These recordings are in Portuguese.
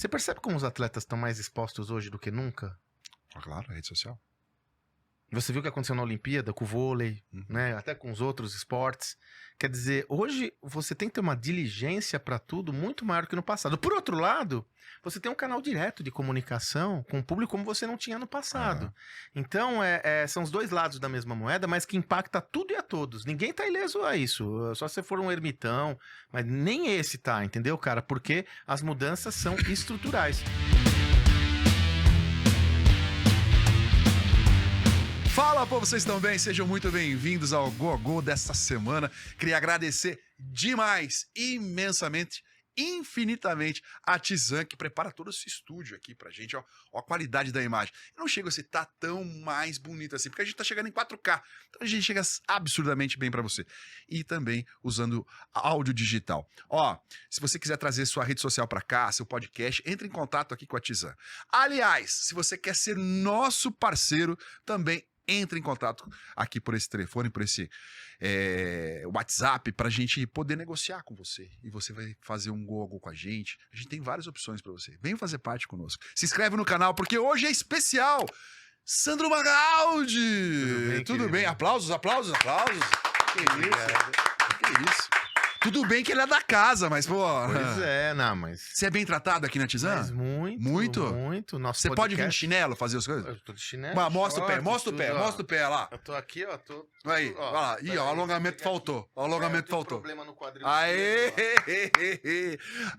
Você percebe como os atletas estão mais expostos hoje do que nunca? Claro, a rede social. Você viu o que aconteceu na Olimpíada com o vôlei, né? Até com os outros esportes. Quer dizer, hoje você tem que ter uma diligência para tudo muito maior que no passado. Por outro lado, você tem um canal direto de comunicação com o público como você não tinha no passado. Então, são os dois lados da mesma moeda, mas que impacta tudo e a todos. Ninguém tá ileso a isso. Só se for um ermitão, mas nem esse tá, entendeu, cara? Porque as mudanças são estruturais. Fala, povo, vocês estão bem? Sejam muito bem-vindos ao Go desta semana. Queria agradecer demais, imensamente, infinitamente a Tizan, que prepara todo esse estúdio aqui pra gente, ó a qualidade da imagem. Eu não chego a ser tão mais bonito assim, porque a gente tá chegando em 4K, então a gente chega absurdamente bem pra você. E também usando áudio digital. Ó, se você quiser trazer sua rede social pra cá, seu podcast, entre em contato aqui com a Tizan. Aliás, se você quer ser nosso parceiro, também entre em contato aqui por esse telefone, por esse WhatsApp, pra gente poder negociar com você. E você vai fazer um Go com a gente. A gente tem várias opções pra você. Vem fazer parte conosco. Se inscreve no canal, porque hoje é especial. Sandro Magaldi! Tudo bem? Aplausos. Que isso? Tudo bem que ele é da casa, mas, pô... Pois é, não, mas... Você é bem tratado aqui na Tizan? Mas muito. Nosso Você podcast... pode vir de chinelo fazer as coisas? Eu tô de chinelo. Mas mostra o pé, mostra o pé lá. Eu tô aqui, ó. Aí, ó lá. Ih, ó, o alongamento faltou. O alongamento faltou. Problema no quadril. Aê!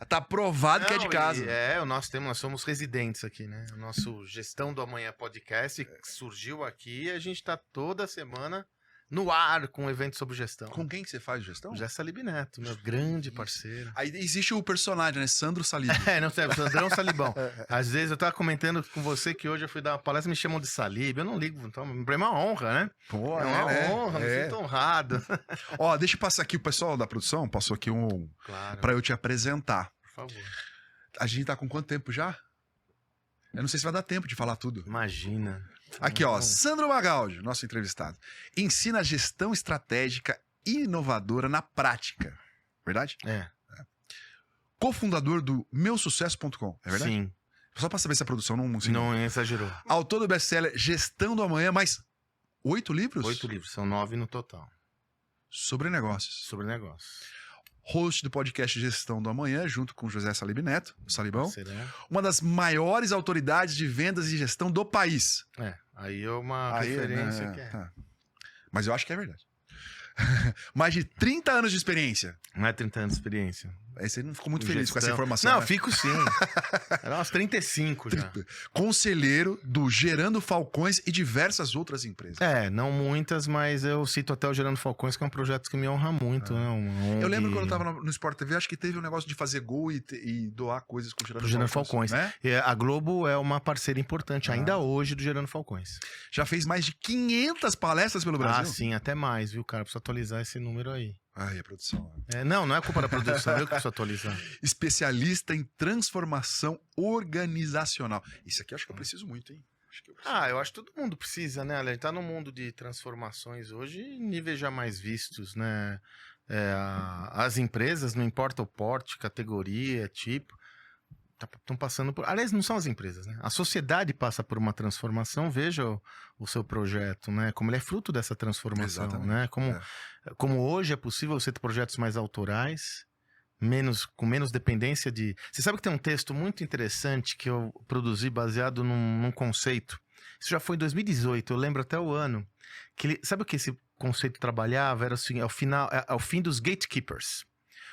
Tá provado que é de casa. Nós somos residentes aqui, né? O nosso Gestão do Amanhã podcast surgiu aqui e a gente tá toda semana no ar com um evento sobre gestão. Com quem que você faz gestão? José Salib Neto, meu grande parceiro. Aí existe o personagem, né? Sandro Salib. Não sei, Sandrão Salibão. Às vezes eu tava comentando com você que hoje eu fui dar uma palestra, me chamam de Salib. Eu não ligo, então é uma honra, né? Pô, é uma honra, me sinto honrado. Ó, deixa eu passar aqui o pessoal da produção, passou aqui claro. Pra eu te apresentar. Por favor. A gente tá com quanto tempo já? Eu não sei se vai dar tempo de falar tudo. Imagina. Aqui, ó, Sandro Magaldi, nosso entrevistado. Ensina gestão estratégica inovadora na prática. Verdade? É. Cofundador do meusucesso.com, é verdade? Sim. Só pra saber se a produção não... Não exagerou. Autor do best-seller Gestão do Amanhã, mais 8 livros? 8 livros, são 9 no total. Sobre negócios. Sobre negócios. Host do podcast Gestão do Amanhã, junto com José Salib Neto, o Salibão. Será? Uma das maiores autoridades de vendas e gestão do país. Aí é uma referência que é. Tá. Mas eu acho que é verdade. Mais de 30 anos de experiência. Não é 30 anos de experiência. Aí você não ficou muito feliz com essa informação, Não, né? fico sim. Era umas 35 já. Conselheiro do Gerando Falcões e diversas outras empresas. Não muitas, mas eu cito até o Gerando Falcões, que é um projeto que me honra muito. Né? Eu lembro quando eu tava no Sport TV, acho que teve um negócio de fazer gol e doar coisas com o Gerando Falcões. Né? E a Globo é uma parceira importante ainda hoje do Gerando Falcões. Já fez mais de 500 palestras pelo Brasil? Sim, até mais, viu, cara? Preciso atualizar esse número aí. Ai, a produção. Não é culpa da produção, eu que preciso atualizar. Especialista em transformação organizacional. Isso aqui eu acho que eu preciso muito, hein? Eu acho que todo mundo precisa, né? A gente tá num mundo de transformações hoje em níveis já mais vistos, né? As empresas, não importa o porte, categoria, tipo, estão passando por... Aliás, não são as empresas, né? A sociedade passa por uma transformação, veja o seu projeto, né? Como ele é fruto dessa transformação, né? Como hoje é possível você ter projetos mais autorais, com menos dependência de... Você sabe que tem um texto muito interessante que eu produzi baseado num conceito. Isso já foi em 2018, eu lembro até o ano. Sabe o que esse conceito trabalhava? Era assim, ao fim dos gatekeepers.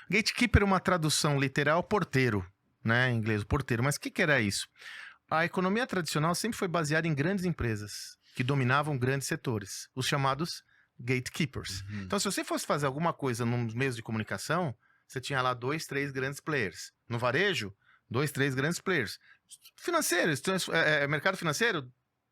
Gatekeeper é uma tradução literal, porteiro, né? Em inglês, porteiro. Mas o que era isso? A economia tradicional sempre foi baseada em grandes empresas que dominavam grandes setores, os chamados gatekeepers. Então, se você fosse fazer alguma coisa nos meios de comunicação, você tinha lá 2, 3 grandes players. No varejo, 2, 3 grandes players. Financeiro, mercado financeiro,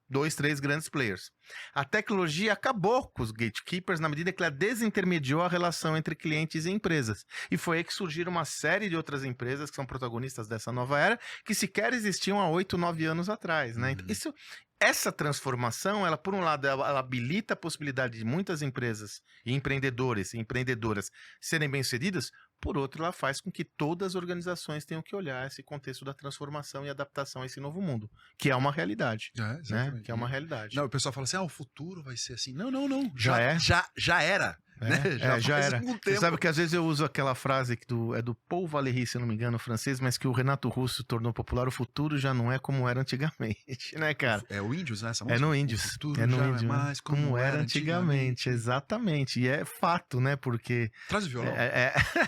2, 3 grandes players. A tecnologia acabou com os gatekeepers na medida que ela desintermediou a relação entre clientes e empresas. E foi aí que surgiram uma série de outras empresas que são protagonistas dessa nova era, que sequer existiam há 8, 9 anos atrás, né? Então, essa transformação, ela, por um lado, ela habilita a possibilidade de muitas empresas e empreendedores e empreendedoras serem bem-sucedidas. Por outro, ela faz com que todas as organizações tenham que olhar esse contexto da transformação e adaptação a esse novo mundo, que é uma realidade, né? Que é uma realidade. Não, o pessoal fala assim, o futuro vai ser assim. Não. Já é? Já era. Né? Já era. Algum Você tempo. sabe que às vezes eu uso aquela frase que é do Paul Valéry, se eu não me engano, francês, mas que o Renato Russo tornou popular. O futuro já não é como era antigamente, né, cara? É o Índios, né? Essa música? É no Índios. O futuro É no já Índios, é mais como era antigamente. Exatamente. E é fato, né? Porque... Traz o violão.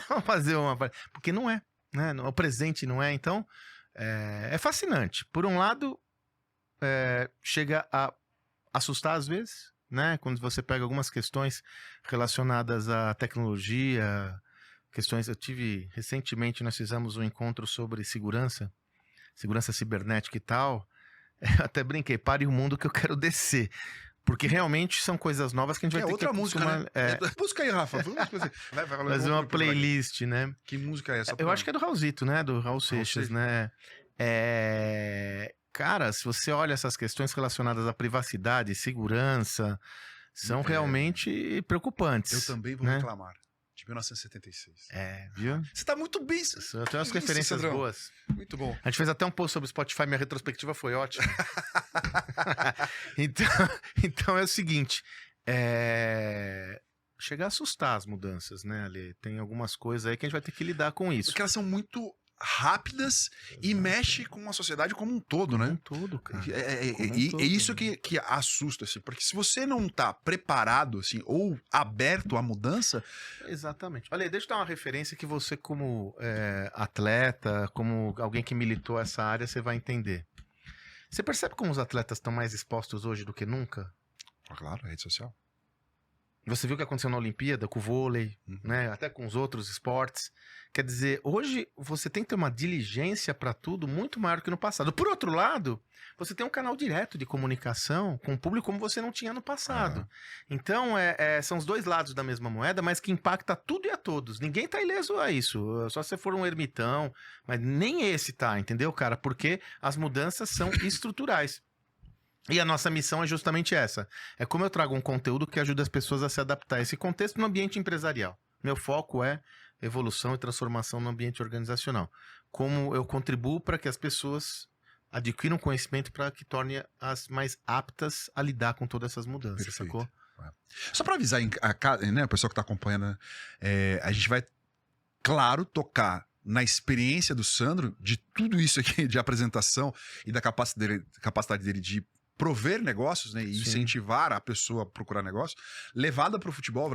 Vamos fazer uma... Porque não é, né? O presente não é. Então, é fascinante. Por um lado, chega a assustar às vezes, né? Quando você pega algumas questões relacionadas à tecnologia, recentemente nós fizemos um encontro sobre segurança cibernética e tal. Eu até brinquei, pare o mundo que eu quero descer. Porque realmente são coisas novas que a gente vai ter outra que música, né? Busca aí, Rafa. Fazer uma playlist, né? Que música é essa? Eu acho que é do Raulzito, né? Do Raul Seixas, né? Cara, se você olha essas questões relacionadas à privacidade, segurança, são realmente preocupantes. Eu também vou reclamar. De 1976. Viu? Você tá muito bem. Eu tenho umas referências boas. Muito bom. A gente fez até um post sobre o Spotify, minha retrospectiva foi ótima. Então é o seguinte, chegar a assustar as mudanças, né, Ale? Tem algumas coisas aí que a gente vai ter que lidar com isso. Porque elas são muito rápidas e mexe com a sociedade como um todo, né? Como um todo, cara. É isso que assusta, assim, porque se você não tá preparado, assim, ou aberto à mudança... Exatamente. Olha, deixa eu dar uma referência que você, como atleta, como alguém que militou essa área, você vai entender. Você percebe como os atletas estão mais expostos hoje do que nunca? Claro, rede social. Você viu o que aconteceu na Olimpíada com o vôlei, né? Até com os outros esportes. Quer dizer, hoje você tem que ter uma diligência para tudo muito maior que no passado. Por outro lado, você tem um canal direto de comunicação com o público como você não tinha no passado. Então, são os dois lados da mesma moeda, mas que impacta tudo e a todos. Ninguém tá ileso a isso. Só se você for um ermitão, mas nem esse tá, entendeu, cara? Porque as mudanças são estruturais. E a nossa missão é justamente essa. É como eu trago um conteúdo que ajuda as pessoas a se adaptar a esse contexto no ambiente empresarial. Meu foco é evolução e transformação no ambiente organizacional. Como eu contribuo para que as pessoas adquiram conhecimento para que torne as mais aptas a lidar com todas essas mudanças, Perfeito. sacou? Só para avisar né, o pessoal que está acompanhando, a gente vai, claro, tocar na experiência do Sandro, de tudo isso aqui de apresentação e da capacidade dele de prover negócios, né, e incentivar a pessoa a procurar negócio, levada para o futebol,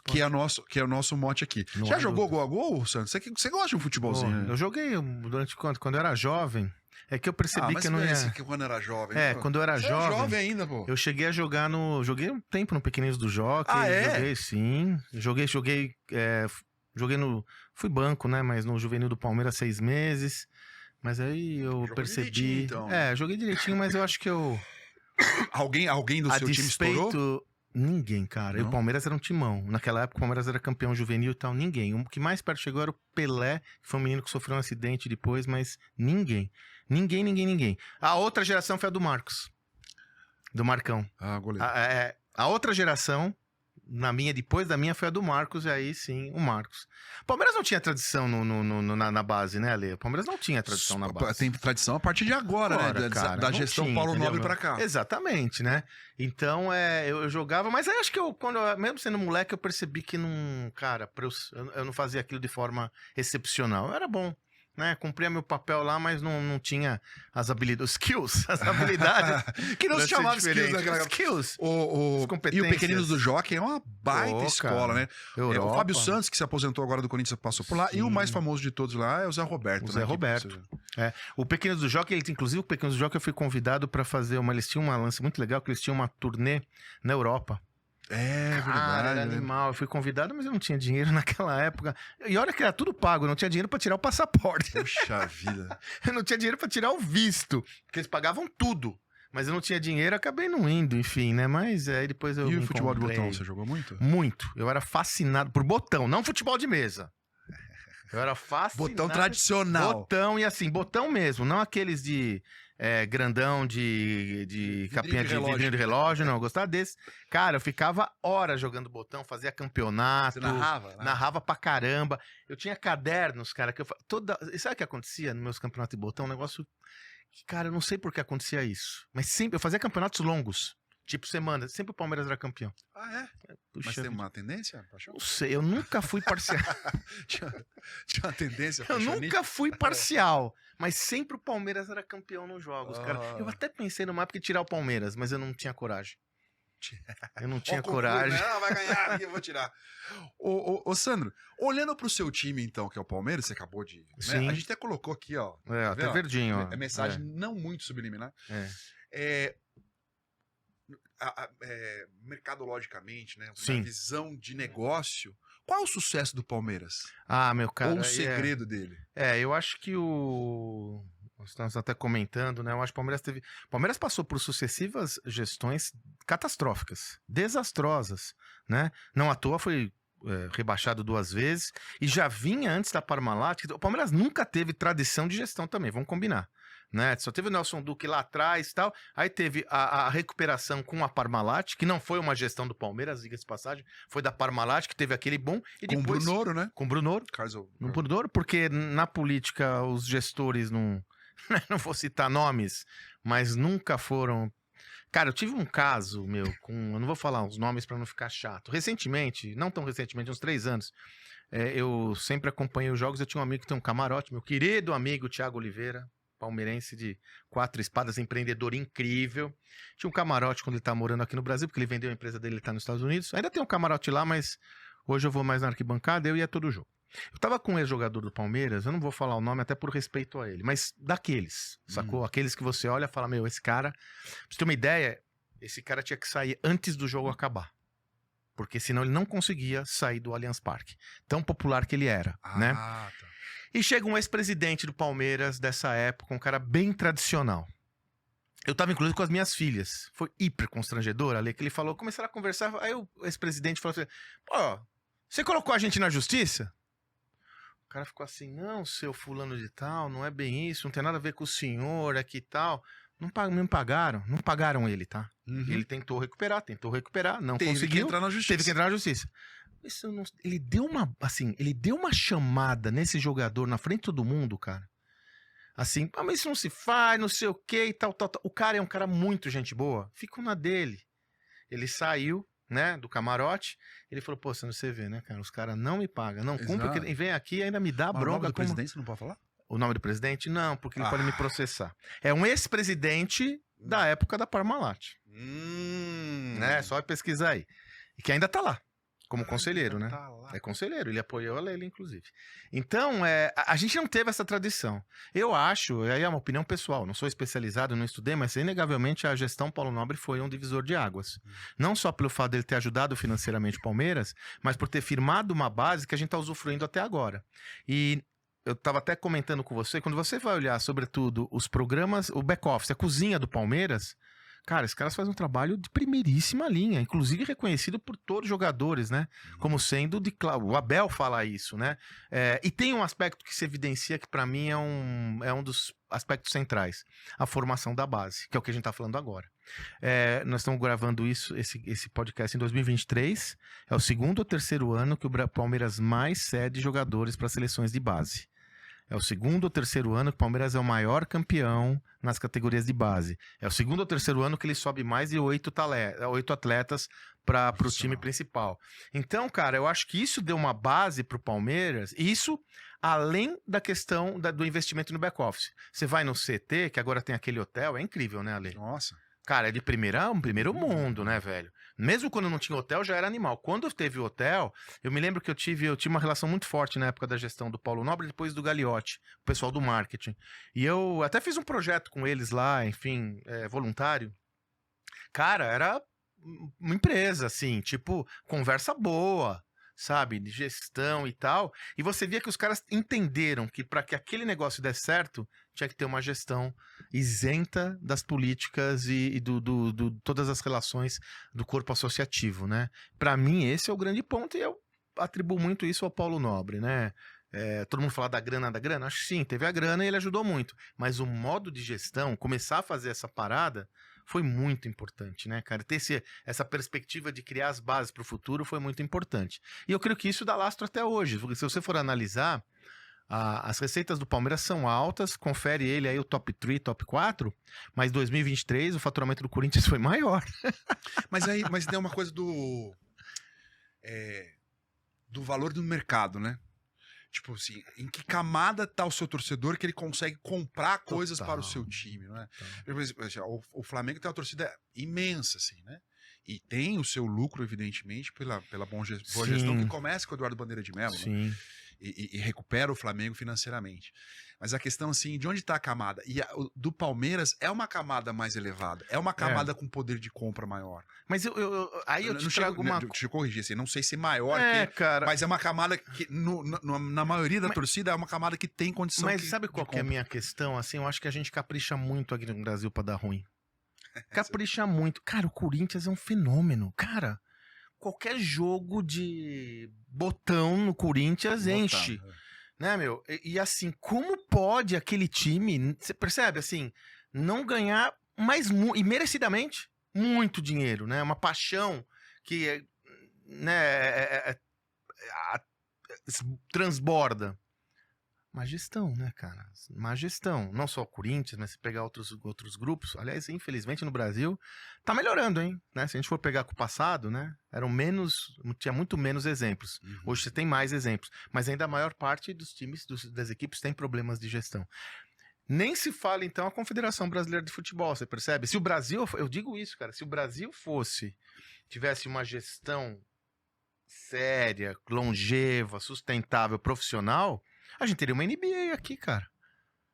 que é o nosso mote aqui. Não Já jogou gol a gol, Sandro? Você gosta de um futebolzinho? Né? Eu joguei durante quando eu era jovem. É que eu percebi que eu não ia... que quando era jovem. Quando eu era jovem... Era jovem ainda, pô. Eu cheguei a jogar Joguei um tempo no Pequeninos do Jockey. Joguei, sim. Joguei no... Fui banco, né? Mas no Juvenil do Palmeiras 6 meses. Mas aí eu percebi... Então. Joguei direitinho, mas eu acho que eu... Alguém do seu time estourou? Ninguém, cara. E o Palmeiras era um timão. Naquela época o Palmeiras era campeão juvenil e tal. Ninguém. O que mais perto chegou era o Pelé, que foi um menino que sofreu um acidente depois, mas ninguém. Ninguém. A outra geração foi a do Marcos. Do Marcão. Goleiro. A outra geração, depois da minha, foi a do Marcos, e aí sim, o Marcos. O Palmeiras não tinha tradição na base, né, Ale? O Palmeiras não tinha tradição na base. Tem tradição a partir de agora, né? Cara, da gestão Paulo Nobre pra cá. Exatamente, né? Então, eu jogava, mas aí acho que mesmo sendo moleque, eu percebi que não, cara, eu não fazia aquilo de forma excepcional. Era bom, né? Cumpria meu papel lá, mas não tinha as habilidades, as habilidades. Que não se chamava skills naquela época. Skills. E o Pequeninos do Jockey é uma baita escola, cara, né? O Fábio Santos, que se aposentou agora do Corinthians, passou por lá. Sim. E o mais famoso de todos lá é o Zé Roberto. Zé Roberto. O Pequeninos do Jockey, inclusive o Pequeninos do Jockey, eu fui convidado para fazer eles tinham uma lance muito legal, que eles tinham uma turnê na Europa. Verdade. Era animal. Eu fui convidado, mas eu não tinha dinheiro naquela época. E olha que era tudo pago, eu não tinha dinheiro pra tirar o passaporte. Puxa vida. Eu não tinha dinheiro pra tirar o visto, porque eles pagavam tudo. Mas eu não tinha dinheiro, acabei não indo, enfim, né? Mas aí depois eu... E o futebol de botão, você jogou muito? Muito. Eu era fascinado por botão, não futebol de mesa. Eu era fascinado. Botão tradicional. Botão, e assim, botão mesmo, não aqueles de grandão de capinha de vidrinho de relógio, não. Eu gostava desse. Cara, eu ficava horas jogando botão, fazia campeonato. Você narrava? Narrava pra caramba. Eu tinha cadernos, cara, que eu e sabe o que acontecia nos meus campeonatos de botão? Um negócio que, cara, eu não sei por que acontecia isso. Mas sempre, eu fazia campeonatos longos. Tipo semana, sempre o Palmeiras era campeão. Ah, é? Puxa, Mas tem uma tendência, Paixão? não sei, eu nunca fui parcial. Tinha uma tendência, Eu Paixão? nunca fui parcial, mas sempre o Palmeiras era campeão nos jogos, cara. Eu até pensei numa época de tirar o Palmeiras, mas eu não tinha coragem. Eu não tinha coragem. Né? Vai ganhar, aqui eu vou tirar. Ô, Sandro, olhando pro seu time, então, que é o Palmeiras, você acabou de... Né? Sim. A gente até colocou aqui, ó. É, até verdinho, ó. É mensagem não muito subliminar. Mercadologicamente, né? Sim. Uma visão de negócio. Qual é o sucesso do Palmeiras? Ah, meu cara. Ou o segredo dele? Eu acho que nós estamos até comentando, né? Eu acho que o Palmeiras passou por sucessivas gestões catastróficas, desastrosas, né? Não à toa foi rebaixado 2 vezes e já vinha antes da Parmalat. O Palmeiras nunca teve tradição de gestão também, vamos combinar. Né? Só teve o Nelson Duque lá atrás e tal. Aí teve a recuperação com a Parmalat, que não foi uma gestão do Palmeiras, diga-se de passagem, foi da Parmalat, que teve aquele boom. E com depois, o Brunoro, né? Com o Brunoro. No Brunoro, porque na política os gestores não vou citar nomes, mas nunca foram. Cara, eu tive um caso, eu não vou falar os nomes para não ficar chato. Recentemente, não tão recentemente, uns 3 anos, eu sempre acompanhei os jogos. Eu tinha um amigo que tem um camarote, meu querido amigo Thiago Oliveira, palmeirense de 4 espadas, empreendedor incrível. Tinha um camarote quando ele tá morando aqui no Brasil, porque ele vendeu a empresa dele, ele tá nos Estados Unidos. Ainda tem um camarote lá, mas hoje eu vou mais na arquibancada, eu ia todo jogo. Eu tava com um ex-jogador do Palmeiras, eu não vou falar o nome até por respeito a ele, mas daqueles, sacou? Aqueles que você olha e fala, esse cara... Pra você ter uma ideia, esse cara tinha que sair antes do jogo acabar. Porque senão ele não conseguia sair do Allianz Parque. Tão popular que ele era, né? Tá. E chega um ex-presidente do Palmeiras dessa época, um cara bem tradicional. Eu tava inclusive com as minhas filhas. Foi hiper constrangedor ali, que ele falou, começaram a conversar, aí o ex-presidente falou assim, pô, você colocou a gente na justiça? O cara ficou assim, não, seu fulano de tal, não é bem isso, não tem nada a ver com o senhor aqui e tal. Não pagaram ele, tá? Ele tentou recuperar, não conseguiu. Teve que entrar na justiça. Ele deu uma chamada nesse jogador na frente de todo mundo, cara. Assim, mas isso não se faz, não sei o que e tal. O cara é um cara muito gente boa. Ficou na dele. Ele saiu, né, do camarote. Ele falou, pô, você vê, né, cara? Os caras não me pagam, não cumprem. Vem aqui e ainda me dá bronca. O nome do presidente você não pode falar? O nome do presidente? Não, porque ele pode me processar. É um ex-presidente da época da Parmalat. Né? Só pesquisar aí. E que ainda tá lá, como conselheiro, né? Tá lá. É conselheiro, ele apoiou a Leila, inclusive. Então, a gente não teve essa tradição. Eu acho, aí é uma opinião pessoal, não sou especializado, não estudei, mas inegavelmente a gestão Paulo Nobre foi um divisor de águas. Não só pelo fato dele ter ajudado financeiramente o Palmeiras, mas por ter firmado uma base que a gente tá usufruindo até agora. E eu estava até comentando com você, quando você vai olhar, sobretudo, os programas, o back-office, a cozinha do Palmeiras, cara, esses caras fazem um trabalho de primeiríssima linha, inclusive reconhecido por todos os jogadores, né? Como sendo o Abel fala isso, né? E tem um aspecto que se evidencia que para mim é um dos aspectos centrais, a formação da base, que é o que a gente está falando agora. Nós estamos gravando esse podcast em 2023, é o 2º ou 3º ano que o Palmeiras mais cede jogadores para seleções de base. É o 2º ou 3º ano que o Palmeiras é o maior campeão nas categorias de base. É o 2º ou 3º ano que ele sobe mais de 8 atletas para o time principal. Então, cara, eu acho que isso deu uma base para o Palmeiras. Isso além da questão do investimento no back-office. Você vai no CT, que agora tem aquele hotel, é incrível, né, Ale? Nossa. Cara, é de primeiro mundo, né, velho? Mesmo quando não tinha hotel, já era animal. Quando teve hotel, eu me lembro que eu tive uma relação muito forte na época da gestão do Paulo Nobre, depois do Gagliotti, o pessoal do marketing. E eu até fiz um projeto com eles lá, enfim, voluntário. Cara, era uma empresa, assim, tipo, conversa boa, sabe, de gestão e tal. E você via que os caras entenderam que para que aquele negócio desse certo, tinha que ter uma gestão isenta das políticas e todas as relações do corpo associativo, né? Para mim, esse é o grande ponto e eu atribuo muito isso ao Paulo Nobre, né? todo mundo fala da grana, acho que sim, teve a grana e ele ajudou muito. Mas o modo de gestão, começar a fazer essa parada, foi muito importante, né, cara? Ter essa perspectiva de criar as bases para o futuro foi muito importante. E eu creio que isso dá lastro até hoje, porque se você for analisar, as receitas do Palmeiras são altas, confere ele aí o top 3, top 4, mas 2023 o faturamento do Corinthians foi maior. Mas tem uma coisa do valor do mercado, né? Tipo assim, em que camada tá o seu torcedor que ele consegue comprar coisas para o seu time, não é? O Flamengo tem uma torcida imensa, assim, né? E tem o seu lucro, evidentemente, pela boa gestão que começa com o Eduardo Bandeira de Mello, né? E recupera o Flamengo financeiramente. Mas a questão, assim, de onde está a camada? E do Palmeiras é uma camada mais elevada. É uma camada com poder de compra maior. Mas aí eu te trago uma... Deixa eu corrigir, assim, não sei se maior cara. Mas é uma camada que, na maioria da torcida, é uma camada que tem condição Mas sabe qual que é a minha questão? Assim, eu acho que a gente capricha muito aqui no Brasil pra dar ruim. Capricha muito. Cara, o Corinthians é um fenômeno. Cara, qualquer jogo de botão no Corinthians enche. Né, meu? E assim, como pode aquele time, você percebe, assim, não ganhar mais, e merecidamente, muito dinheiro, né? Uma paixão que, né, transborda. Má gestão, né, cara? Má gestão. Não só o Corinthians, mas se pegar outros grupos. Aliás, infelizmente, no Brasil, tá melhorando, hein? Né? Se a gente for pegar com o passado, né? Tinha muito menos exemplos. Hoje você tem mais exemplos. Mas ainda a maior parte dos times, das equipes, tem problemas de gestão. Nem se fala, então, a Confederação Brasileira de Futebol, você percebe? Se o Brasil, eu digo isso, cara, se o Brasil tivesse uma gestão séria, longeva, sustentável, profissional, a gente teria uma NBA aqui, cara.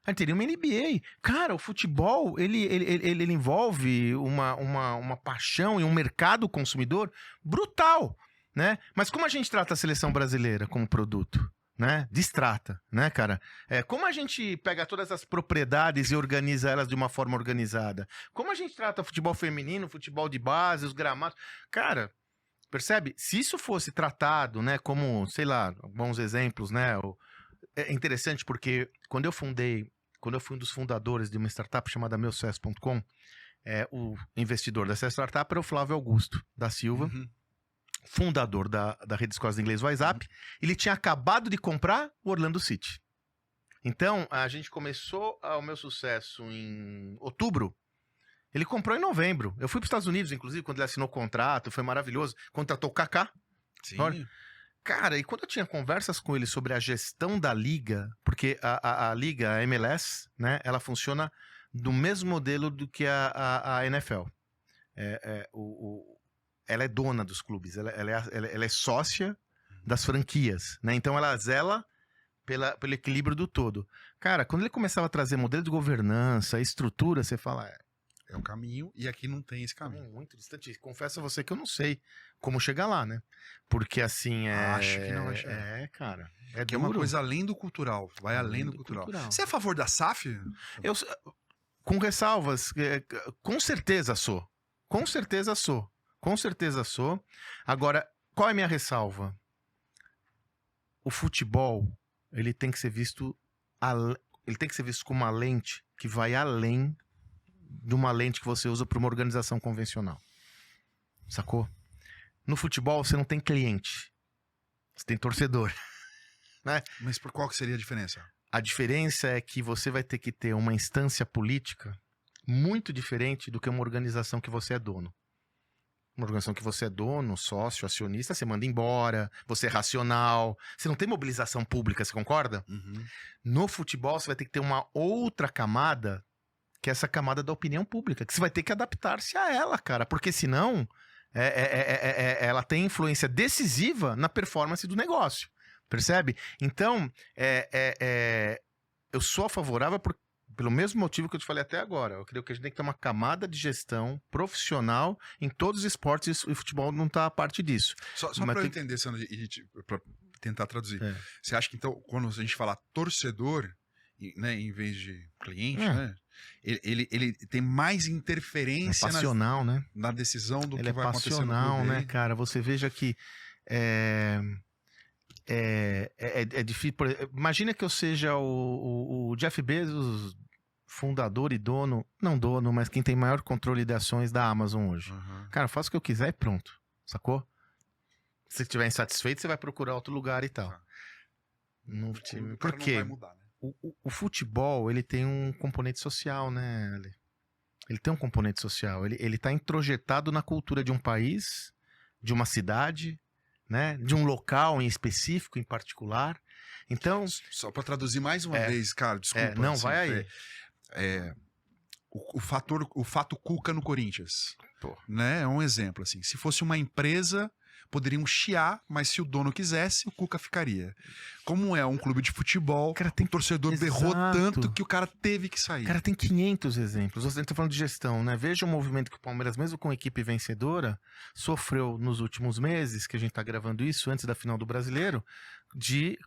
A gente teria uma NBA. Cara, o futebol, ele envolve uma paixão e um mercado consumidor brutal, né? Mas como a gente trata a seleção brasileira como produto, né? Destrata, né, cara? Como a gente pega todas as propriedades e organiza elas de uma forma organizada? Como a gente trata o futebol feminino, o futebol de base, os gramados? Cara, percebe? Se isso fosse tratado, né, como, sei lá, bons exemplos, né, é interessante porque quando eu fui um dos fundadores de uma startup chamada meusucesso.com, o investidor dessa startup era o Flávio Augusto da Silva, fundador da Rede Escolas de Inglês WhatsApp. Ele tinha acabado de comprar o Orlando City. Então, a gente começou o Meu Sucesso em outubro. Ele comprou em novembro. Eu fui para os Estados Unidos, inclusive, quando ele assinou o contrato, foi maravilhoso. Contratou o Kaká. Sim. Olha. Cara, e quando eu tinha conversas com ele sobre a gestão da liga, porque a liga, a MLS, né, ela funciona do mesmo modelo do que a NFL. Ela é dona dos clubes, ela é sócia das franquias, né? Então ela zela pelo equilíbrio do todo. Cara, quando ele começava a trazer modelo de governança, estrutura, você fala... É um caminho, e aqui não tem esse caminho. Muito distante. Confesso a você que eu não sei como chegar lá, né? Porque assim Acho que não vai chegar. Cara. Que é uma coisa além do cultural. Vai além do cultural. Você é a favor da SAF? Eu, com ressalvas, com certeza sou. Com certeza sou. Com certeza sou. Agora, qual é a minha ressalva? O futebol, ele tem que ser visto com uma lente que vai além de uma lente que você usa para uma organização convencional. Sacou? No futebol, você não tem cliente. Você tem torcedor. Né? Mas por qual que seria a diferença? A diferença é que você vai ter que ter uma instância política muito diferente do que uma organização que você é dono. Uma organização que você é dono, sócio, acionista, você manda embora, você é racional, você não tem mobilização pública, você concorda? No futebol, você vai ter que ter uma outra camada, que é essa camada da opinião pública, que você vai ter que adaptar-se a ela, cara, porque senão ela tem influência decisiva na performance do negócio, percebe? Então, eu sou favorável pelo mesmo motivo que eu te falei até agora. Eu creio que a gente tem que ter uma camada de gestão profissional em todos os esportes, e o futebol não está a parte disso. Só para eu entender, Sandro, e para tentar traduzir. Você acha que, então, quando a gente fala torcedor, né, em vez de cliente, né, ele tem mais interferência passional, né? Na decisão do ele que vai acontecer no clube. Ele é passional, né, cara? Você veja que é difícil. Imagina que eu seja o Jeff Bezos, fundador e dono, não dono, mas quem tem maior controle de ações da Amazon hoje. Uhum. Cara, eu faço o que eu quiser e pronto, sacou? Se estiver insatisfeito, você vai procurar outro lugar e tal. Tá. No O time. cara Por não quê? vai mudar, né? O futebol, ele tem um componente social, né, Ale? Ele tem um componente social. Ele tá introjetado na cultura de um país, de uma cidade, né? De um local em específico, em particular. Então... Só pra traduzir mais uma vez, cara, desculpa. não, assim, vai aí. O fato Cuca no Corinthians, Pô. né? É um exemplo, assim. Se fosse uma empresa, poderiam chiar, mas se o dono quisesse, o Cuca ficaria. Como é um clube de futebol, Cara, o torcedor berrou Exato. tanto que o cara teve que sair. Cara, tem 500 exemplos. Você está falando de gestão, né? Veja o movimento que o Palmeiras, mesmo com equipe vencedora, sofreu nos últimos meses, que a gente está gravando isso, antes da final do Brasileiro, de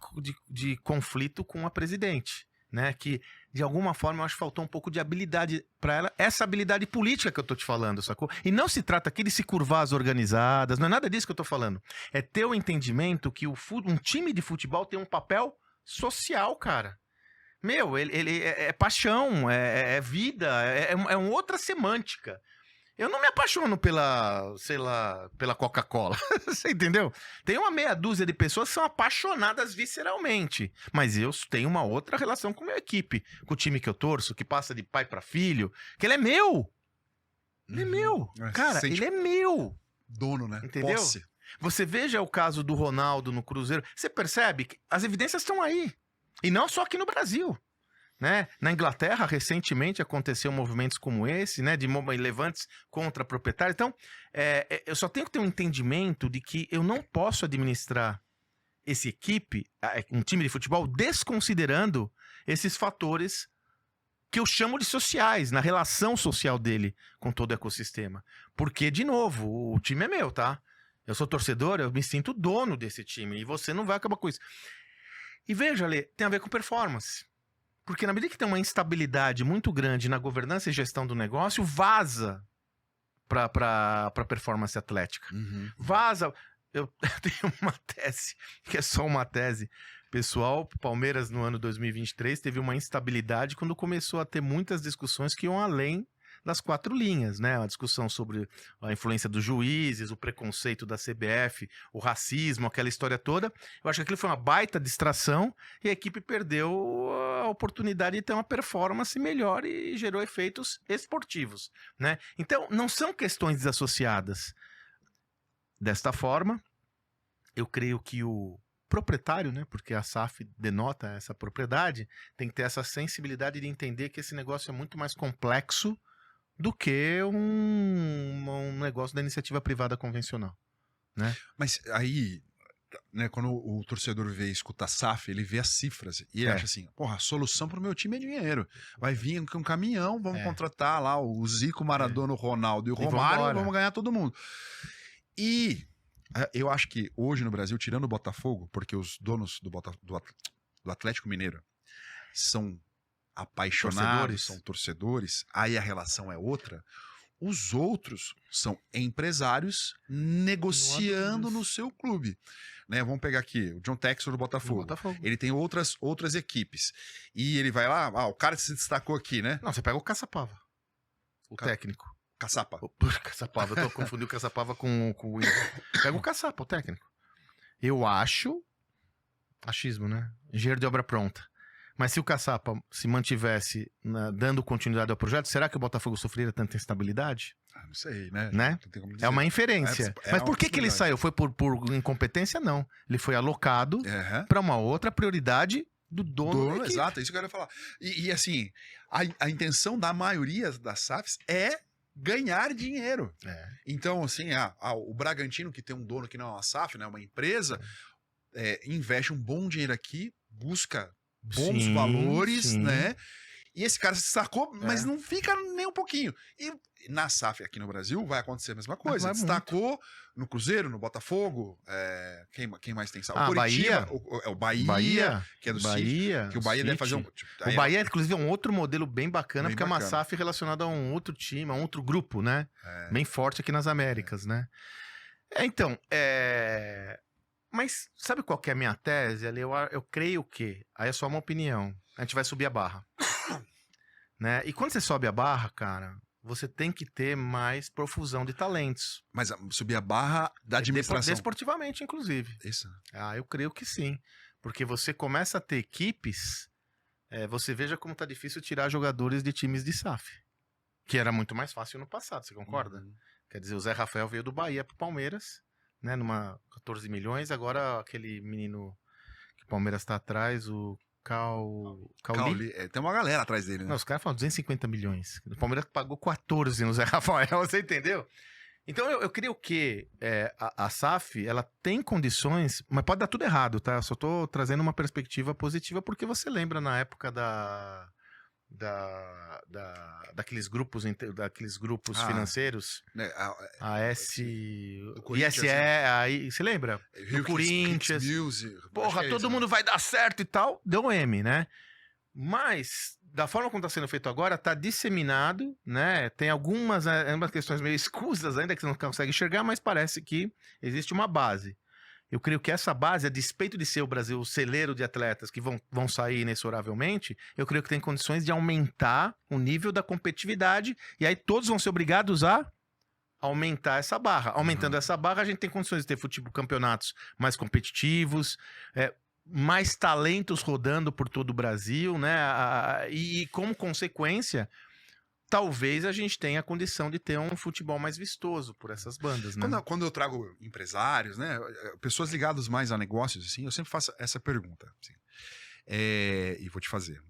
conflito com a presidente, né? Que, de alguma forma, eu acho que faltou um pouco de habilidade para ela. Essa habilidade política que eu tô te falando, sacou? E não se trata aqui de se curvar as organizadas, não é nada disso que eu tô falando. É ter o entendimento que um time de futebol tem um papel social, cara. Meu, ele é paixão, é vida, é uma outra semântica. Eu não me apaixono pela, sei lá, pela Coca-Cola, você entendeu? Tem uma meia dúzia de pessoas que são apaixonadas visceralmente, mas eu tenho uma outra relação com a minha equipe, com o time que eu torço, que passa de pai pra filho, que ele é meu. Ele é meu. Cara, ele é meu. Dono, né? Entendeu? Posse. Você veja o caso do Ronaldo no Cruzeiro, você percebe que as evidências estão aí. E não só aqui no Brasil. Né? Na Inglaterra, recentemente, aconteceu movimentos como esse, né? De levantes contra proprietários. Então, eu só tenho que ter um entendimento de que eu não posso administrar essa equipe, um time de futebol, desconsiderando esses fatores que eu chamo de sociais, na relação social dele com todo o ecossistema. Porque, de novo, o time é meu, tá? Eu sou torcedor, eu me sinto dono desse time, e você não vai acabar com isso. E veja, Lê, tem a ver com performance. Porque na medida que tem uma instabilidade muito grande na governança e gestão do negócio, vaza para performance atlética. Uhum. Vaza. Eu tenho uma tese, que é só uma tese pessoal. O Palmeiras, no ano 2023, teve uma instabilidade quando começou a ter muitas discussões que iam além das 4 linhas, né? A discussão sobre a influência dos juízes, o preconceito da CBF, o racismo, aquela história toda. Eu acho que aquilo foi uma baita distração e a equipe perdeu a oportunidade de ter uma performance melhor e gerou efeitos esportivos, né? Então, não são questões desassociadas. Desta forma, eu creio que o proprietário, né, porque a SAF denota essa propriedade, tem que ter essa sensibilidade de entender que esse negócio é muito mais complexo do que um negócio da iniciativa privada convencional, né? Mas aí, né, quando o torcedor vê escuta SAF, ele vê as cifras e ele acha assim, porra, a solução pro meu time é dinheiro. Vai vir com um caminhão, vamos contratar lá o Zico, Maradona, o Ronaldo e o Romário, vamos ganhar todo mundo. E eu acho que hoje no Brasil, tirando o Botafogo, porque os donos do Atlético Mineiro são apaixonados, são torcedores, aí a relação é outra. Os outros são empresários negociando no seu clube. Né? Vamos pegar aqui o John Textor do Botafogo. Ele tem outras equipes. E ele vai lá, o cara se destacou aqui, né? Não, você pega o Caçapava, o técnico. Caçapa. Caçapava, eu tô confundindo o Caçapava com o Igor. Pega o Caçapa, o técnico. Eu acho, achismo, né? Engenheiro de obra pronta. Mas se o Caçapa se mantivesse dando continuidade ao projeto, será que o Botafogo sofreria tanta instabilidade? Não sei, né? Não tem como dizer. É uma inferência. Mas por que ele saiu? Foi por incompetência? Não. Ele foi alocado para uma outra prioridade do dono da exato, é isso que eu quero falar. E assim, a intenção da maioria das SAFs é ganhar dinheiro. Então, assim, o Bragantino, que tem um dono que não é uma SAF, né, uma empresa, investe um bom dinheiro aqui, busca bons valores, né? E esse cara se destacou, mas não fica nem um pouquinho. E na SAF aqui no Brasil vai acontecer a mesma coisa. Destacou no Cruzeiro, no Botafogo, quem mais tem SAF? O Curitiba, o Bahia, que é do Bahia, que o Bahia deve fazer um... O Bahia, inclusive, é um outro modelo bem bacana, porque é uma SAF relacionada a um outro time, a um outro grupo, né? Bem forte aqui nas Américas, né? Então, Mas sabe qual que é a minha tese ali? Eu creio que, aí é só uma opinião, a gente vai subir a barra. Né? E quando você sobe a barra, cara, você tem que ter mais profusão de talentos. Mas subir a barra da administração. Desportivamente, inclusive. Isso. Ah, eu creio que sim. Porque você começa a ter equipes, você veja como tá difícil tirar jogadores de times de SAF. Que era muito mais fácil no passado, você concorda? Uhum. Quer dizer, o Zé Rafael veio do Bahia pro Palmeiras, né? Numa 14 milhões, agora aquele menino que o Palmeiras tá atrás, o Cauli. Tem uma galera atrás dele, né? Não, os caras falam 250 milhões. O Palmeiras pagou 14 no Zé Rafael, você entendeu? Então eu creio que a SAF, ela tem condições, mas pode dar tudo errado, tá? Eu só tô trazendo uma perspectiva positiva porque você lembra na época daqueles grupos, financeiros, Né, ISE, aí, você lembra? Rio Do Corinthians. Music, Porra, todo mundo vai dar certo e tal. Deu M, né? Mas, da forma como está sendo feito agora, está disseminado, né? Tem algumas questões meio escusas ainda que você não consegue enxergar, mas parece que existe uma base. Eu creio que essa base, a despeito de ser o Brasil o celeiro de atletas que vão sair inexoravelmente, eu creio que tem condições de aumentar o nível da competitividade e aí todos vão ser obrigados a aumentar essa barra. Aumentando essa barra, a gente tem condições de ter campeonatos mais competitivos, mais talentos rodando por todo o Brasil, né? E como consequência, talvez a gente tenha a condição de ter um futebol mais vistoso por essas bandas, né? Quando eu trago empresários, né, pessoas ligadas mais a negócios, assim, eu sempre faço essa pergunta. Assim, e vou te fazer.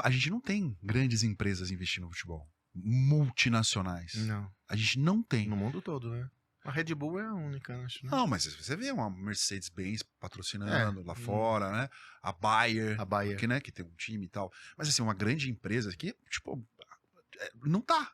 A gente não tem grandes empresas investindo no futebol. Multinacionais. Não. A gente não tem. No mundo todo, né? A Red Bull é a única, acho. Né? Não, mas você vê uma Mercedes-Benz patrocinando lá fora, né? A Bayer. Que, né, que tem um time e tal. Mas assim, uma grande empresa que, tipo, não tá.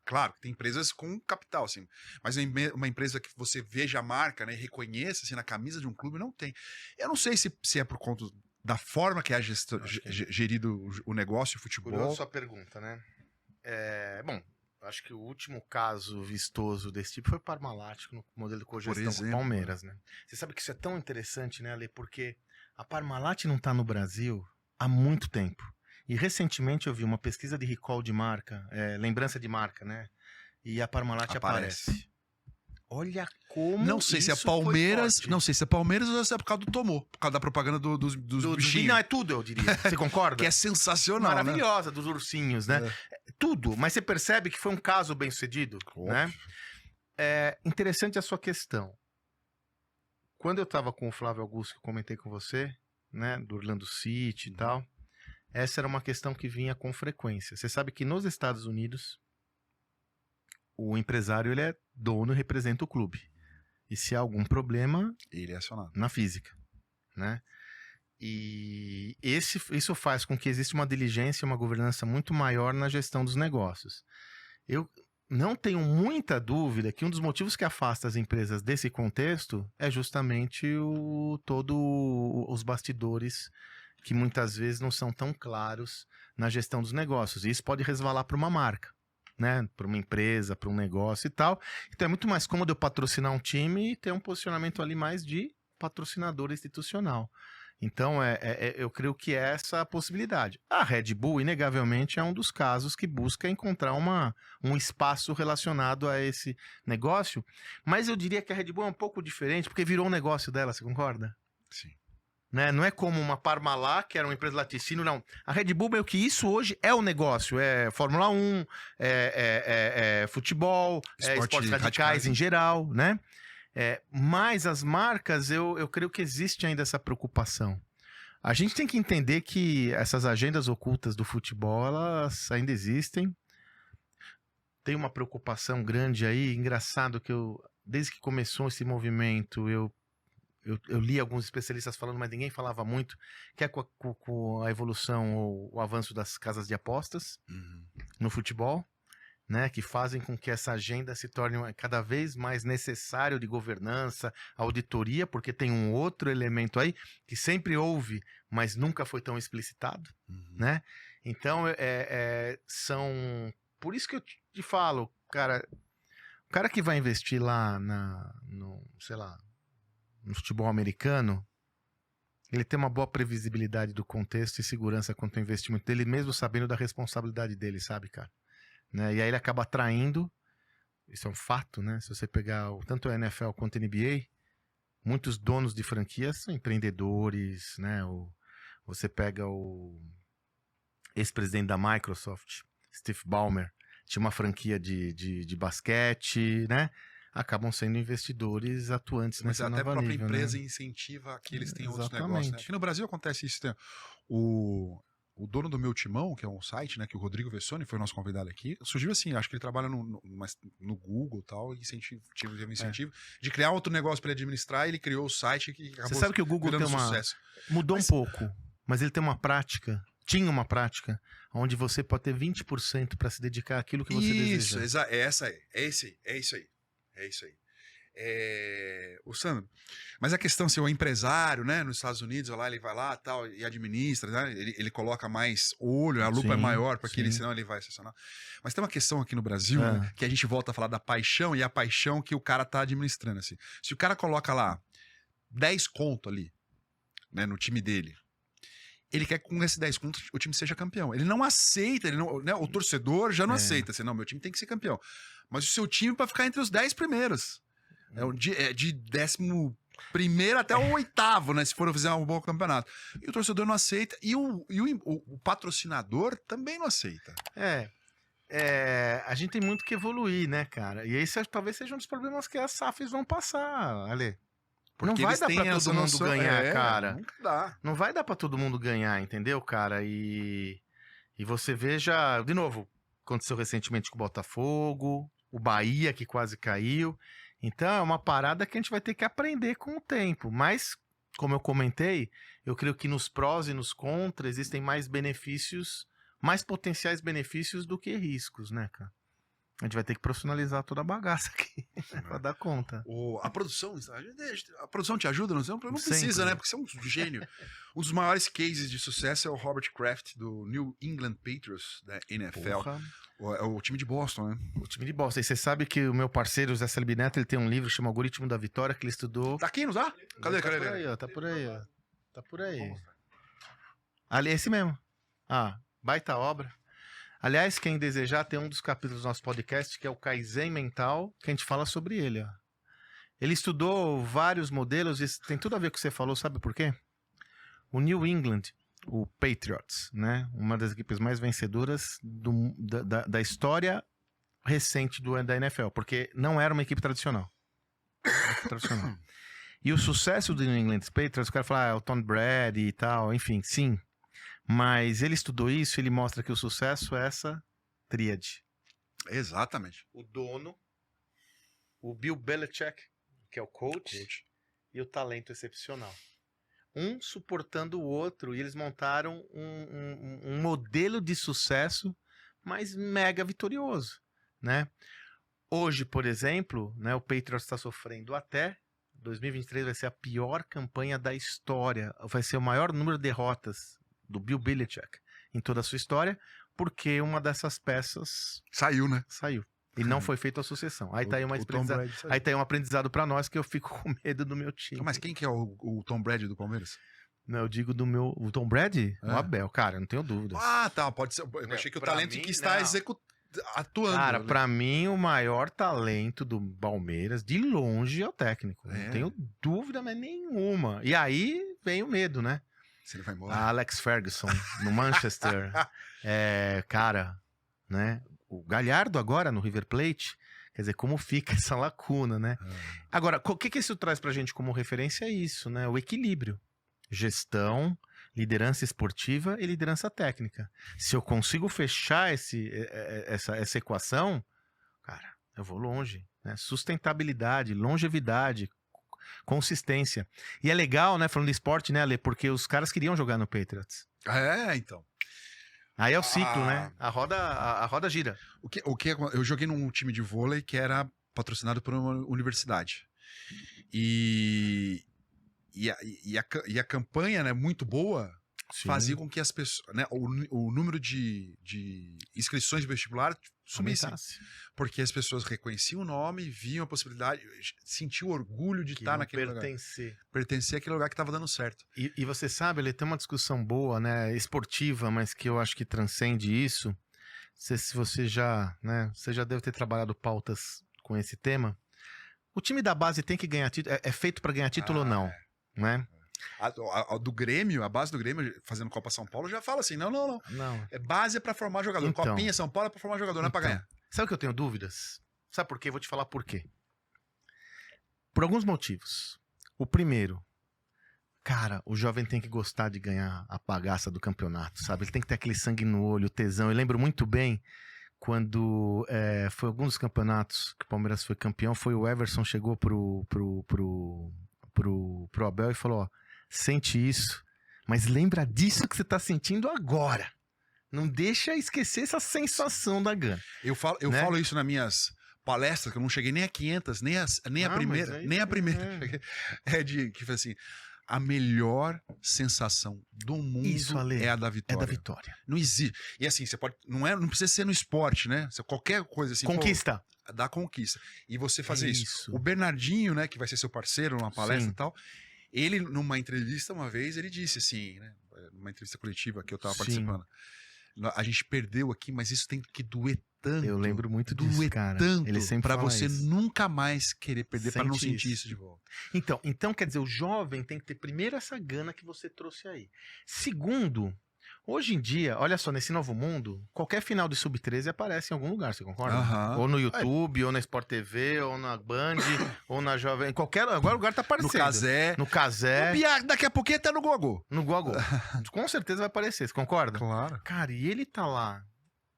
Claro, tem empresas com capital, assim. Mas uma empresa que você veja a marca, né, reconheça assim, na camisa de um clube, não tem. Eu não sei se é por conta da forma que é gerido o negócio, o futebol. Curioso sua pergunta, né? Bom, acho que o último caso vistoso desse tipo foi o Parmalat no modelo de cogestão com o Palmeiras, né? Você sabe que isso é tão interessante, né, Ale? Porque a Parmalat não tá no Brasil há muito tempo. E recentemente eu vi uma pesquisa de recall de marca, lembrança de marca, né? E a Parmalat aparece. Olha como não sei se é Palmeiras, não sei se é Palmeiras ou se é por causa do Tomô, por causa da propaganda dos bichinhos. Não, é tudo, eu diria. Você concorda? Que é sensacional, maravilhosa, né? Dos ursinhos, né? Tudo, mas você percebe que foi um caso bem sucedido, né? É interessante a sua questão. Quando eu tava com o Flávio Augusto, que eu comentei com você, né, do Orlando City e tal, essa era uma questão que vinha com frequência. Você sabe que nos Estados Unidos, o empresário ele é dono e representa o clube. E se há algum problema, ele é acionado na física, né? E isso faz com que exista uma diligência e uma governança muito maior na gestão dos negócios. Eu não tenho muita dúvida que um dos motivos que afasta as empresas desse contexto é justamente os bastidores que muitas vezes não são tão claros na gestão dos negócios. E isso pode resvalar para uma marca, né? Para uma empresa, para um negócio e tal. Então é muito mais cômodo eu patrocinar um time e ter um posicionamento ali mais de patrocinador institucional. Então eu creio que é essa a possibilidade. A Red Bull, inegavelmente, é um dos casos que busca encontrar um espaço relacionado a esse negócio. Mas eu diria que a Red Bull é um pouco diferente, porque virou um negócio dela, você concorda? Sim. Né? Não é como uma Parmalat, que era uma empresa laticínio, não. A Red Bull, meio que isso hoje é o negócio. É Fórmula 1, futebol, esportes radicais em geral, né? Mas as marcas, eu creio que existe ainda essa preocupação. A gente tem que entender que essas agendas ocultas do futebol, elas ainda existem. Tem uma preocupação grande aí, engraçado que desde que começou esse movimento, eu li alguns especialistas falando, mas ninguém falava muito, que é com a evolução ou o avanço das casas de apostas no futebol, né, que fazem com que essa agenda se torne cada vez mais necessário de governança, auditoria, porque tem um outro elemento aí que sempre houve, mas nunca foi tão explicitado, né? Então, são... Por isso que eu te falo, cara, o cara que vai investir lá sei lá, no futebol americano, ele tem uma boa previsibilidade do contexto e segurança quanto ao investimento dele, mesmo sabendo da responsabilidade dele, sabe, cara? Né? E aí ele acaba atraindo, isso é um fato, né? Se você pegar tanto a NFL quanto a NBA, muitos donos de franquias são empreendedores, né? Você pega o ex-presidente da Microsoft, Steve Ballmer, tinha uma franquia de basquete, né? Acabam sendo investidores atuantes Mas nessa até a nova própria nível, empresa né? incentiva que eles tenham outros Exatamente. negócios. Né? Aqui no Brasil acontece isso. Tem o dono do Meu Timão, que é um site, né, que o Rodrigo Vessoni foi nosso convidado aqui, surgiu assim, acho que ele trabalha no Google e tal, e teve um incentivo de criar outro negócio para ele administrar, e ele criou o site que acabou Você sabe que o Google tem sucesso. Mudou um pouco, mas ele tem uma prática, tinha uma prática, onde você pode ter 20% para se dedicar àquilo que você deseja. Isso, é isso aí. O Sandro, mas a questão se o empresário, né, nos Estados Unidos, lá ele vai lá tal e administra, né, ele coloca mais olho, a lupa é maior para que ele, senão ele vai excepcionar. Mas tem uma questão aqui no Brasil, né, que a gente volta a falar da paixão e a paixão que o cara tá administrando, assim. Se o cara coloca lá 10 conto ali, né, no time dele, ele quer que com esses 10 contos o time seja campeão. Ele não aceita, né, o torcedor já não aceita, assim, não, meu time tem que ser campeão. Mas o seu time para ficar entre os 10 primeiros. De 11º até o 8º, né? Se for fazer um bom campeonato. E o torcedor não aceita. E o patrocinador também não aceita. A gente tem muito que evoluir, né, cara? E esse talvez seja um dos problemas que as SAFs vão passar, Ale. Não vai dar pra todo mundo ganhar, cara. Nunca dá. Não vai dar pra todo mundo ganhar, entendeu, cara? E você veja, de novo, aconteceu recentemente com o Botafogo, o Bahia, que quase caiu. Então é uma parada que a gente vai ter que aprender com o tempo. Mas, como eu comentei, eu creio que nos prós e nos contras existem mais benefícios, mais potenciais benefícios do que riscos, né, cara? A gente vai ter que profissionalizar toda a bagaça aqui pra dar conta. A produção te ajuda? Não precisa, Sempre, né? Porque você é um gênio. Um dos maiores cases de sucesso é o Robert Kraft, do New England Patriots, da NFL. Porra. É o time de Boston, né? O time de Boston. E você sabe que o meu parceiro, o Zé Celebi Neto, ele tem um livro chamado Algoritmo da Vitória, que ele estudou... Tá aqui, não tá? Cadê? Tá por aí, ó. Tá por aí, ó. Tá por aí. Ali, é esse mesmo. Baita obra. Aliás, quem desejar, tem um dos capítulos do nosso podcast, que é o Kaizen Mental, que a gente fala sobre ele, ó. Ele estudou vários modelos, e tem tudo a ver com o que você falou, sabe por quê? O New England, o Patriots, né? Uma das equipes mais vencedoras da história recente da NFL, porque não era uma equipe tradicional. E o sucesso do New England Patriots, o cara fala, é o Tom Brady e tal, enfim, sim. Mas ele estudou isso, ele mostra que o sucesso é essa tríade. Exatamente. O dono, o Bill Belichick, que é o coach, e o talento excepcional. Um suportando o outro, e eles montaram um modelo de sucesso, mas mega vitorioso, né? Hoje, por exemplo, né, o Patriots está sofrendo até 2023 vai ser a pior campanha da história, vai ser o maior número de derrotas do Bill Belichick em toda a sua história, porque uma dessas peças saiu, né? Saiu. E não foi feita a sucessão. Aí tá aí um aprendizado pra nós que eu fico com medo do meu time. Mas quem que é o Tom Brady do Palmeiras? Não, eu digo o Tom Brady? O Abel, cara, não tenho dúvidas. Tá, pode ser. Eu achei que o talento que está atuando. Cara, pra mim o maior talento do Palmeiras, de longe, é o técnico. Não tenho dúvida mas nenhuma. E aí vem o medo, né? Se ele vai embora. Alex Ferguson, no Manchester. Cara, né? O Galhardo agora no River Plate. Quer dizer, como fica essa lacuna, né? Agora, o que isso traz pra gente como referência? É isso, né? O equilíbrio. Gestão, liderança esportiva e liderança técnica. Se eu consigo fechar essa equação, cara, eu vou longe. Né? Sustentabilidade, longevidade, consistência. E é legal, né, falando de esporte, né, Ale? Porque os caras queriam jogar no Patriots. Então. Aí é o ciclo, né? A roda gira. Eu joguei num time de vôlei que era patrocinado por uma universidade. E a campanha, né, muito boa, fazia com que as pessoas, né, o número de inscrições de vestibular sumissem. Aumentasse. Porque as pessoas reconheciam o nome, viam a possibilidade, sentiam orgulho de Que estar não naquele lugar. Pertencer àquele lugar que estava dando certo. E você sabe, ele tem uma discussão boa, né, esportiva, mas que eu acho que transcende isso. Não sei se você já, né, você já deve ter trabalhado pautas com esse tema. O time da base tem que ganhar título, é feito para ganhar título ou não, né? A do Grêmio, a base do Grêmio, fazendo Copa São Paulo, já fala assim, não. Não. Base é pra formar jogador. Então. Copinha São Paulo é pra formar jogador, não é pra ganhar. Sabe que eu tenho dúvidas? Sabe por quê? Vou te falar por quê. Por alguns motivos. O primeiro, cara, o jovem tem que gostar de ganhar a bagaça do campeonato, sabe? Ele tem que ter aquele sangue no olho, tesão. Eu lembro muito bem quando foi alguns dos campeonatos que o Palmeiras foi campeão, foi o Everson chegou pro Abel e falou, ó, sente isso, mas lembra disso que você tá sentindo agora. Não deixa esquecer essa sensação da Gana. Eu falo isso nas minhas palestras, que eu não cheguei nem a 500, nem a primeira. Nem a primeira. Que foi assim, a melhor sensação do mundo Isso, Ale, é a da vitória. É da vitória. Não existe. E assim, você pode. Não precisa ser no esporte, né? Qualquer coisa assim. Conquista. Da conquista. E você fazer isso. Isso. O Bernardinho, né, que vai ser seu parceiro numa palestra Sim. e tal, ele, numa entrevista uma vez, ele disse assim, né? Numa entrevista coletiva que eu tava participando. A gente perdeu aqui, mas isso tem que doer tanto. Eu lembro muito disso, cara. Tanto Ele sempre pra fala você isso. nunca mais querer perder, pra não Sente sentir isso. isso de volta. Então, quer dizer, o jovem tem que ter primeiro essa gana que você trouxe aí. Segundo, hoje em dia, olha só, nesse novo mundo, qualquer final de Sub-13 aparece em algum lugar, você concorda? Aham. Ou no YouTube, ou na Sport TV, ou na Band, ou na Jovem... Em qualquer... Agora o lugar tá aparecendo. No Casé. No Casé. Daqui a pouquinho até no Gogô. No Google. Com certeza vai aparecer, você concorda? Claro. Cara, e ele tá lá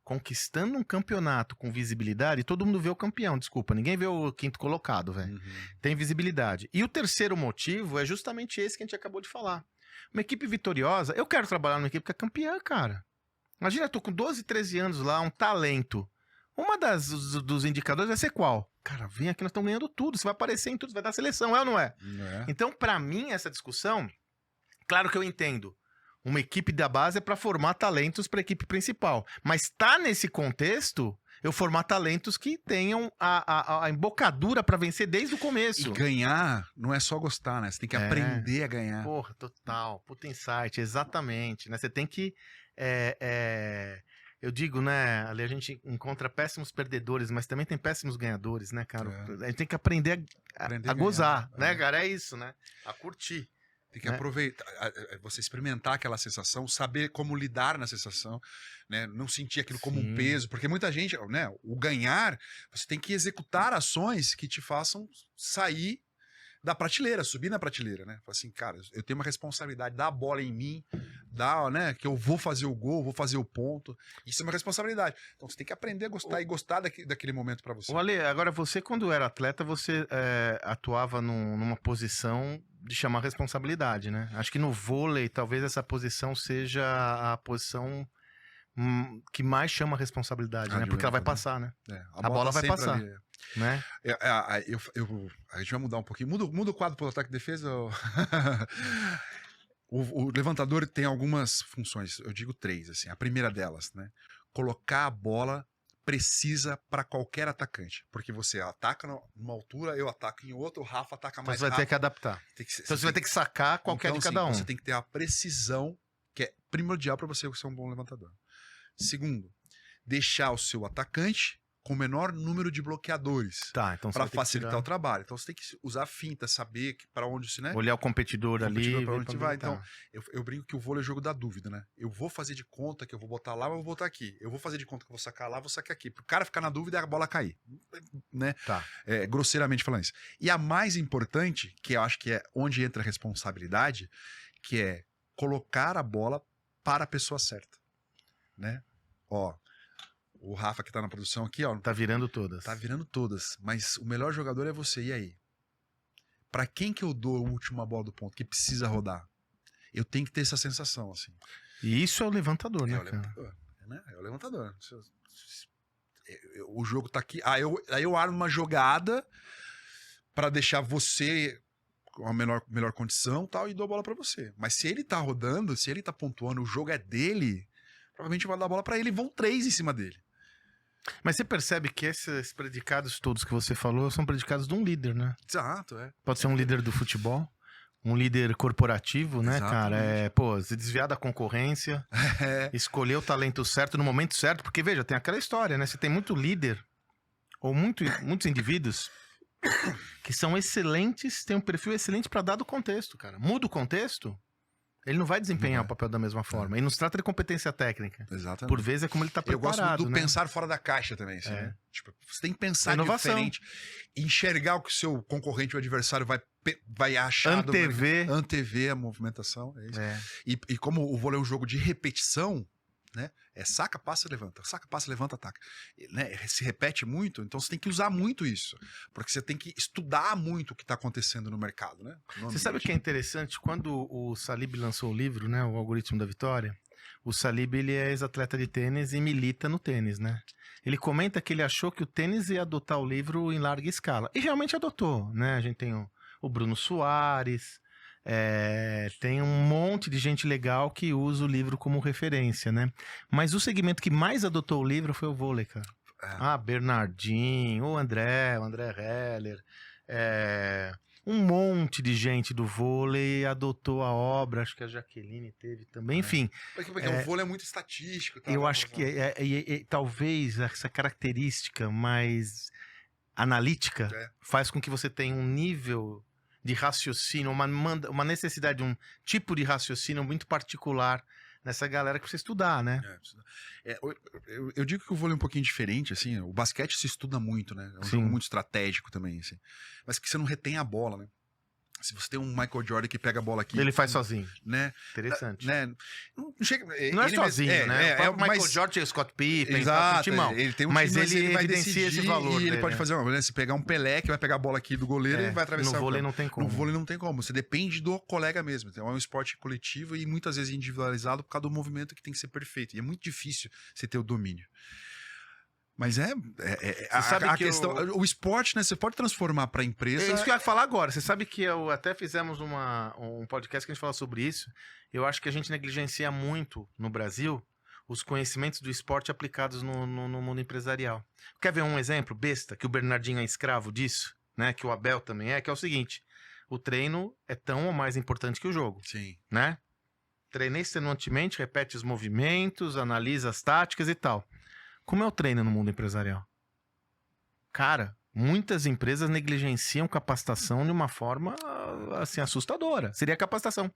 conquistando um campeonato com visibilidade e todo mundo vê o campeão, desculpa, ninguém vê o quinto colocado, velho. Tem visibilidade. E o terceiro motivo é justamente esse que a gente acabou de falar. Uma equipe vitoriosa, eu quero trabalhar numa equipe que é campeã, cara. Imagina, eu tô com 12, 13 anos lá, um talento. Uma dos indicadores vai ser qual? Cara, vem aqui, nós estamos ganhando tudo, você vai aparecer em tudo, você vai dar seleção, é ou não é? Então, pra mim, essa discussão, claro que eu entendo. Uma equipe da base é para formar talentos para a equipe principal. Mas tá nesse contexto, eu formar talentos que tenham a embocadura para vencer desde o começo. E ganhar não é só gostar, né? Você tem que aprender a ganhar. Porra, total. Puta insight, exatamente. Né? Você tem que... Eu digo, né, ali a gente encontra péssimos perdedores, mas também tem péssimos ganhadores, né, cara? A gente tem que aprender a gozar, né, cara? É isso, né? A curtir. Tem que aproveitar, você experimentar aquela sensação, saber como lidar na sensação, né? Não sentir aquilo como um peso, porque muita gente, né? O ganhar, você tem que executar ações que te façam sair da prateleira, subir na prateleira, né? Fala assim, cara, eu tenho uma responsabilidade, dá a bola em mim, né? Que eu vou fazer o gol, vou fazer o ponto. Isso é uma responsabilidade. Então você tem que aprender a gostar e gostar daquele momento pra você. Ale, agora você, quando era atleta, você atuava numa posição de chamar responsabilidade, né? Acho que no vôlei, talvez essa posição seja a posição que mais chama responsabilidade, né? Porque ela vai passar, né? A bola vai passar, ali, né? A gente vai mudar um pouquinho. Muda o quadro para o ataque e defesa. O levantador tem algumas funções, eu digo 3, assim. A primeira delas, né? Colocar a bola precisa para qualquer atacante. Porque você ataca numa altura, eu ataco em outra, o Rafa ataca mais rápido. Então você vai ter que adaptar. Então você vai ter que sacar qualquer de cada um. Você tem que ter a precisão, que é primordial para você ser um bom levantador. Segundo, deixar o seu atacante com o menor número de bloqueadores. Tá, então para facilitar o trabalho. Então você tem que usar finta, saber para onde você, né? Olhar o competidor ali, para onde vai. Então, eu brinco que o vôlei é jogo da dúvida, né? Eu vou fazer de conta que eu vou botar lá, mas eu vou botar aqui. Eu vou fazer de conta que eu vou sacar lá, vou sacar aqui. Pro cara ficar na dúvida e a bola cair, né? Tá. Grosseiramente falando isso. E a mais importante, que eu acho que é onde entra a responsabilidade, que é colocar a bola para a pessoa certa, né? Ó, o Rafa que tá na produção aqui, ó. Tá virando todas. Tá virando todas. Mas o melhor jogador é você. E aí? Pra quem que eu dou a última bola do ponto? Que precisa rodar? Eu tenho que ter essa sensação, assim. E isso é o levantador, né, cara? Levantador, né? É o levantador. O jogo tá aqui. Aí eu armo uma jogada pra deixar você com a melhor condição, tal, e dou a bola pra você. Mas se ele tá rodando, se ele tá pontuando, o jogo é dele... provavelmente vai dar a bola pra ele e vão 3 em cima dele. Mas você percebe que esses predicados todos que você falou são predicados de um líder, né? Exato, é. Pode ser um líder do futebol, um líder corporativo, né, cara? Se desviar da concorrência, escolher o talento certo no momento certo, porque, veja, tem aquela história, né? Você tem muito líder, ou muitos indivíduos que são excelentes, têm um perfil excelente para dado contexto, cara. Muda o contexto, ele não vai desempenhar o papel da mesma forma. E não se trata de competência técnica. Exatamente. Por vezes é como ele tá preparado, eu gosto do né? pensar fora da caixa também, assim, né? Tipo, você tem que pensar inovação. diferente, enxergar o que o seu concorrente, o adversário vai achar. Antever a movimentação. É isso. E como o vôlei é um jogo de repetição, né? Saca, passa, levanta, ataca. Né? Se repete muito, então você tem que usar muito isso. Porque você tem que estudar muito o que está acontecendo no mercado, né? Você sabe o que é interessante? Quando o Salib lançou o livro, né? O Algoritmo da Vitória, o Salib, ele é ex-atleta de tênis e milita no tênis, né? Ele comenta que ele achou que o tênis ia adotar o livro em larga escala. E realmente adotou, né? A gente tem o Bruno Soares, tem um monte de gente legal que usa o livro como referência, né? Mas o segmento que mais adotou o livro foi o vôlei, cara. Bernardinho, o André Heller, um monte de gente do vôlei adotou a obra, acho que a Jaqueline teve também, enfim. Porque o vôlei é muito estatístico. Tá? Eu acho que talvez essa característica mais analítica faz com que você tenha um nível de raciocínio, uma necessidade de um tipo de raciocínio muito particular nessa galera que precisa estudar, né? Eu digo que o vôlei é um pouquinho diferente, assim, o basquete se estuda muito, né? É um jogo muito estratégico também, assim. Mas que você não retém a bola, né? Se você tem um Michael Jordan que pega a bola aqui... Ele faz sozinho. Né? Interessante. Não é sozinho, né? O Michael Jordan e o Scott Pippen, exato, timão. Ele tem um mas time, ele vai evidencia decidir esse valor e ele dele, pode fazer uma... Se pegar um Pelé, que vai pegar a bola aqui do goleiro e vai atravessar no o vôlei campo. não tem como. No vôlei não tem como. Você depende do colega mesmo. É um esporte coletivo e muitas vezes individualizado por causa do movimento que tem que ser perfeito. E é muito difícil você ter o domínio. Mas a questão... O esporte, né? Você pode transformar para a empresa... É isso que eu ia falar agora. Você sabe que até fizemos um podcast que a gente fala sobre isso. Eu acho que a gente negligencia muito no Brasil os conhecimentos do esporte aplicados no mundo empresarial. Quer ver um exemplo besta, que o Bernardinho é escravo disso, né? Que o Abel também que é o seguinte: o treino é tão ou mais importante que o jogo. Sim. Né? Treinei extenuantemente, repete os movimentos, analisa as táticas e tal. Como é o treino no mundo empresarial? Cara, muitas empresas negligenciam capacitação de uma forma, assim, assustadora. Seria a capacitação.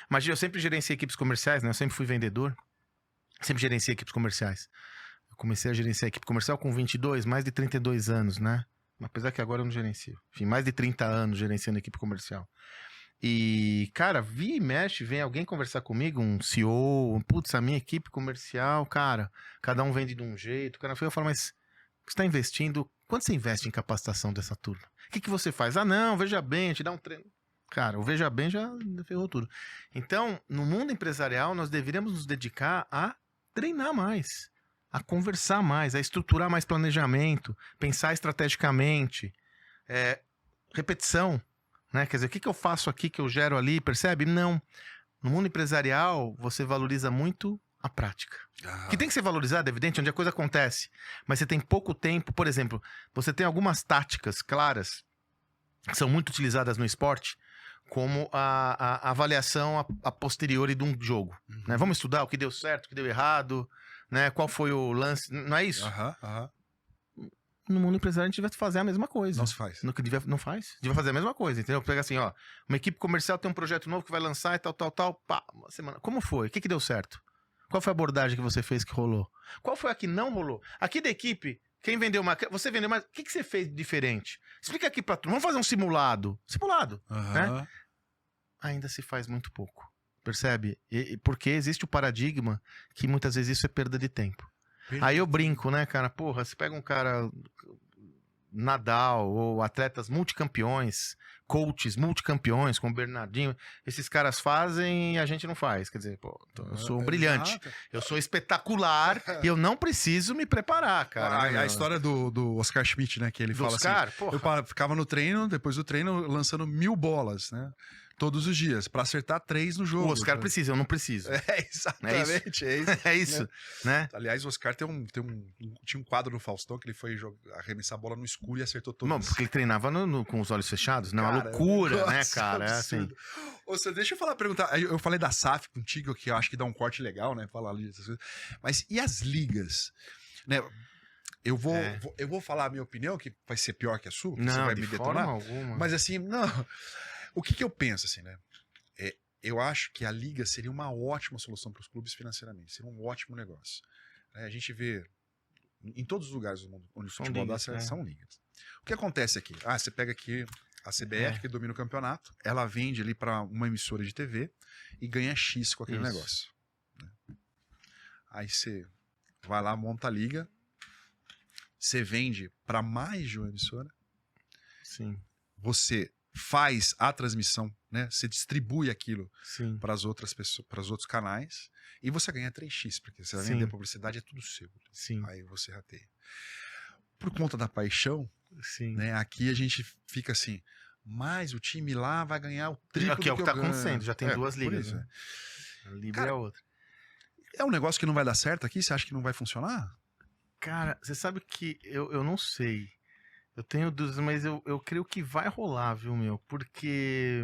Mas eu sempre gerenciei equipes comerciais, né? Eu sempre fui vendedor. Sempre gerenciei equipes comerciais. Eu comecei a gerenciar equipe comercial com 22, mais de 32 anos, né? Apesar que agora eu não gerencio. Enfim, mais de 30 anos gerenciando equipe comercial. E, cara, vira e mexe, vem alguém conversar comigo, um CEO, putz, a minha equipe comercial, cara, cada um vende de um jeito. Cara, eu falo, mas você está investindo, quanto você investe em capacitação dessa turma? O que você faz? Não, veja bem, te dá um treino. Cara, o veja bem já ferrou tudo. Então, no mundo empresarial, nós deveríamos nos dedicar a treinar mais, a conversar mais, a estruturar mais planejamento, pensar estrategicamente, repetição. Né? Quer dizer, o que eu faço aqui que eu gero ali, percebe? Não. No mundo empresarial, você valoriza muito a prática. Que tem que ser valorizada, é evidente, onde a coisa acontece. Mas você tem pouco tempo. Por exemplo, você tem algumas táticas claras que são muito utilizadas no esporte, como a avaliação a posteriori de um jogo. Né? Vamos estudar o que deu certo, o que deu errado, né? Qual foi o lance. Não é isso? No mundo empresarial a gente devia fazer a mesma coisa. Não se faz. Não faz. Devia fazer a mesma coisa, entendeu? Pega assim, ó, uma equipe comercial tem um projeto novo que vai lançar e tal, pá, uma semana. Como foi? O que deu certo? Qual foi a abordagem que você fez que rolou? Qual foi a que não rolou? Aqui da equipe, quem vendeu mais? Você vendeu mais? O que você fez de diferente? Explica aqui pra turma. Vamos fazer um simulado. Né? Ainda se faz muito pouco. Percebe? Porque existe o paradigma que muitas vezes isso é perda de tempo. Aí eu brinco, né, cara? Porra, você pega um cara Nadal ou atletas multicampeões, coaches multicampeões, como o Bernardinho, esses caras fazem e a gente não faz. Quer dizer, pô, eu sou um brilhante, eu sou espetacular e eu não preciso me preparar, cara. A história do Oscar Schmidt, né, que ele fala Oscar, assim, eu ficava no treino, depois do treino, lançando 1000 bolas, né? Todos os dias, pra acertar 3 no jogo. O Oscar precisa, eu não preciso. Exatamente, é isso. É isso, né? Aliás, o Oscar tinha um quadro no Faustão que ele foi arremessar a bola no escuro e acertou todos. Não, porque ele treinava com os olhos fechados, né? Uma Cara, loucura, né, nossa, cara? É assim. absurdo. Ô, Sandro, deixa eu perguntar. Eu falei da SAF contigo, que eu acho que dá um corte legal, né? Falar ali dessas coisas. Mas e as ligas? Né? Eu vou falar a minha opinião, que vai ser pior que a sua, porque você Não, vai de me forma detonar. alguma. Mas assim, não. O que eu penso, assim, né? Eu acho que a liga seria uma ótima solução para os clubes financeiramente. Seria um ótimo negócio. A gente vê em todos os lugares do mundo onde o futebol dá certo, são ligas. O que acontece aqui? Você pega aqui a CBF, que domina o campeonato, ela vende ali para uma emissora de TV e ganha X com aquele negócio. Né? Aí você vai lá, monta a liga, você vende para mais de uma emissora. Sim. Você faz a transmissão, né? Você distribui aquilo para as outras pessoas, para os outros canais, e você ganha 3x, porque você vai vender publicidade, é tudo seu. Sim. Aí você rateia. Por conta da paixão, Sim. né? Aqui a gente fica assim, mas o time lá vai ganhar o triplo que é o que eu tá ganho. acontecendo, já tem duas ligas. Isso, né? A Libra é a outra. É um negócio que não vai dar certo aqui? Você acha que não vai funcionar? Cara, você sabe que eu não sei. Eu tenho dúvidas, mas eu creio que vai rolar, viu, meu? Porque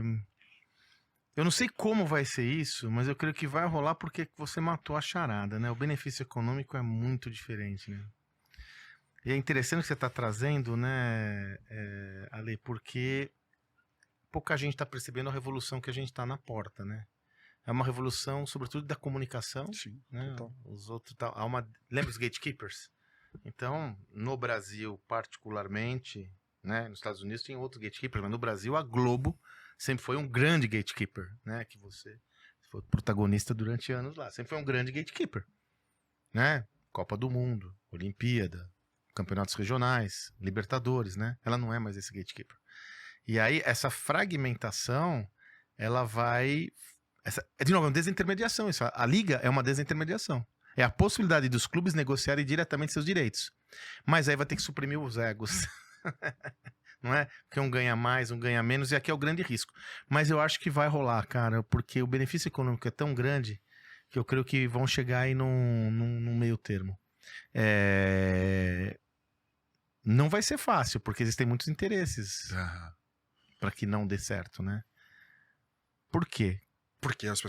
eu não sei como vai ser isso, mas eu creio que vai rolar porque você matou a charada, né? O benefício econômico é muito diferente, né? E é interessante que você está trazendo, né, Ale, porque pouca gente está percebendo a revolução que a gente está na porta, né? É uma revolução, sobretudo, da comunicação. Sim, né? total. Os outros, lembra os gatekeepers? Então, no Brasil, particularmente, né, nos Estados Unidos tem outros gatekeepers, mas no Brasil a Globo sempre foi um grande gatekeeper, né, que você foi protagonista durante anos lá, sempre foi um grande gatekeeper, né, Copa do Mundo, Olimpíada, campeonatos regionais, Libertadores, né, ela não é mais esse gatekeeper. E aí essa fragmentação, ela vai, de novo, é uma desintermediação isso, a liga é uma desintermediação. É a possibilidade dos clubes negociarem diretamente seus direitos. Mas aí vai ter que suprimir os egos. Não é? Porque um ganha mais, um ganha menos, e aqui é o grande risco. Mas eu acho que vai rolar, cara, porque o benefício econômico é tão grande que eu creio que vão chegar aí num meio termo. Não vai ser fácil, porque existem muitos interesses para que não dê certo, né? Por quê? Porque as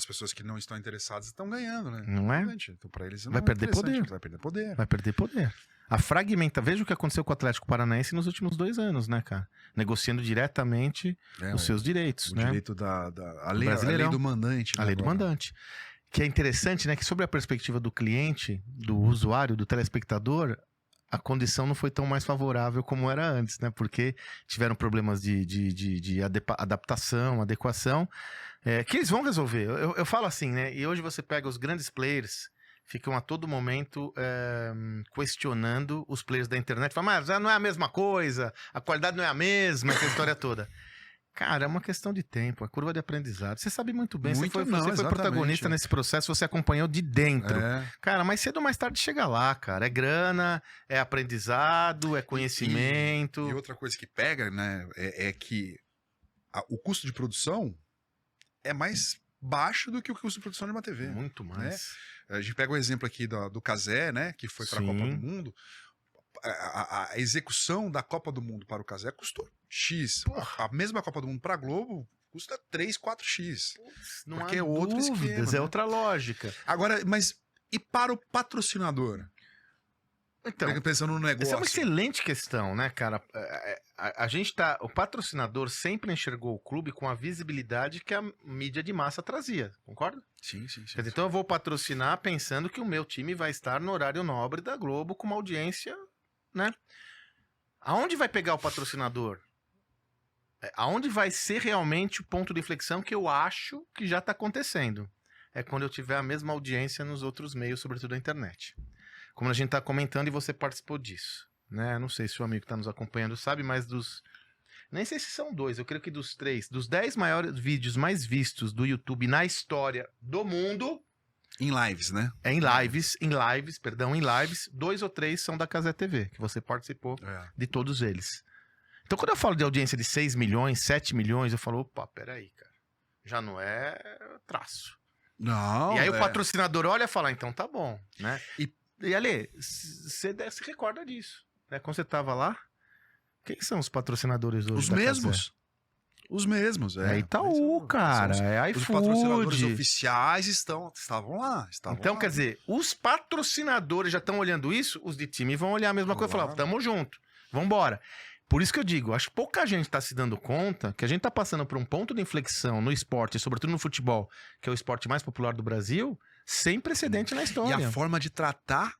pessoas que não estão interessadas estão ganhando, né? Não é? Então, para eles vai perder poder. Vai perder poder. Vai perder poder. Veja o que aconteceu com o Atlético Paranaense nos últimos 2 anos, né, cara? Negociando diretamente os seus direitos, o né? direito a lei do mandante. A lei do mandante. Que é interessante, né? Que sobre a perspectiva do cliente, do usuário, do telespectador, a condição não foi tão mais favorável como era antes, né? Porque tiveram problemas de adaptação, adequação, que eles vão resolver. Eu falo assim, né? E hoje você pega os grandes players, ficam a todo momento questionando os players da internet. Falam, mas já não é a mesma coisa, a qualidade não é a mesma, essa história toda. Cara, é uma questão de tempo, a curva de aprendizado. Você sabe muito bem, você foi protagonista nesse processo, você acompanhou de dentro. Cara, mais cedo ou mais tarde chega lá, cara. É grana, é aprendizado, é conhecimento. E outra coisa que pega, né, é que o custo de produção é mais baixo do que o custo de produção de uma TV. Muito mais. Né? A gente pega o exemplo aqui do Cazé, né, que foi para a Copa do Mundo. A execução da Copa do Mundo para o Cazé custou X. A mesma Copa do Mundo para a Globo custa 3, 4x. Não porque há é outro esquema, é outra lógica. Agora, mas e para o patrocinador? Então, pensando no negócio. Essa é uma excelente questão, né, cara? A gente o patrocinador sempre enxergou o clube com a visibilidade que a mídia de massa trazia, concorda? Sim. Quer dizer, então eu vou patrocinar pensando que o meu time vai estar no horário nobre da Globo com uma audiência, né? Aonde vai pegar o patrocinador? Aonde vai ser realmente o ponto de inflexão que eu acho que já está acontecendo? É quando eu tiver a mesma audiência nos outros meios, sobretudo a internet. Como a gente está comentando e você participou disso, né? Não sei se o amigo que está nos acompanhando sabe, mas nem sei se são 2, eu creio que dos 10 maiores vídeos mais vistos do YouTube na história do mundo... Em lives, né? Em lives, 2 ou 3 são da Cazé TV, que você participou de todos eles. Então, quando eu falo de audiência de 6 milhões, 7 milhões, eu falo, opa, peraí, cara. Já não é traço. Não, E aí o patrocinador olha e fala, então tá bom, né? E Ale, você se recorda disso, né? Quando você tava lá, quem são os patrocinadores hoje Os da mesmos. Os mesmos, É Itaú, cara, é Os patrocinadores iFood. oficiais estavam lá. Então, quer dizer, os patrocinadores já estão olhando isso, os de time vão olhar a mesma coisa e falar, tamo junto, vambora. Por isso que eu digo, acho que pouca gente tá se dando conta que a gente tá passando por um ponto de inflexão no esporte, sobretudo no futebol, que é o esporte mais popular do Brasil, sem precedente na história. E a forma de tratar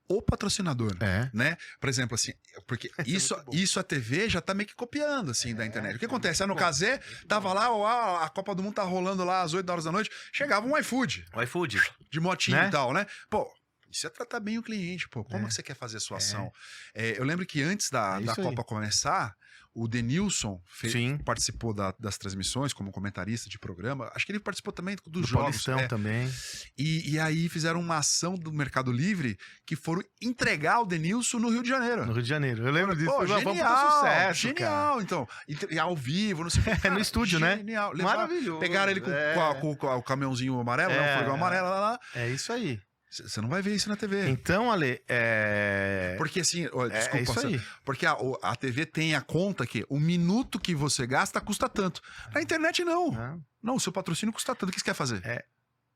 o patrocinador, É. né? Por exemplo, assim, porque isso a TV já tá meio que copiando, assim, da internet. O que acontece? No Cazé, tava lá, ó, a Copa do Mundo tá rolando lá às 8 horas da noite, chegava um iFood. O iFood. De motinho Né? e tal, né? Pô, isso é tratar bem o cliente, pô. Como que você quer fazer a sua ação? Eu lembro que antes da isso aí. Copa começar, o Denilson Sim. participou das transmissões como comentarista de programa. Acho que ele participou também dos Do jogos. Paulistão também. E aí fizeram uma ação do Mercado Livre que foram entregar o Denilson no Rio de Janeiro. No Rio de Janeiro. Eu lembro disso. Pô, Foi um genial, sucesso, genial, cara. então. E ao vivo, não sei o que. No estúdio, né? Genial. Maravilhoso. Pegaram ele com o caminhãozinho amarelo, né? O fogão amarelo lá. É isso aí. Você não vai ver isso na TV. Então, Ale, Porque assim, desculpa, é isso aí. porque a TV tem a conta que o minuto que você gasta custa tanto. Na internet não. Não, o seu patrocínio custa tanto. O que você quer fazer?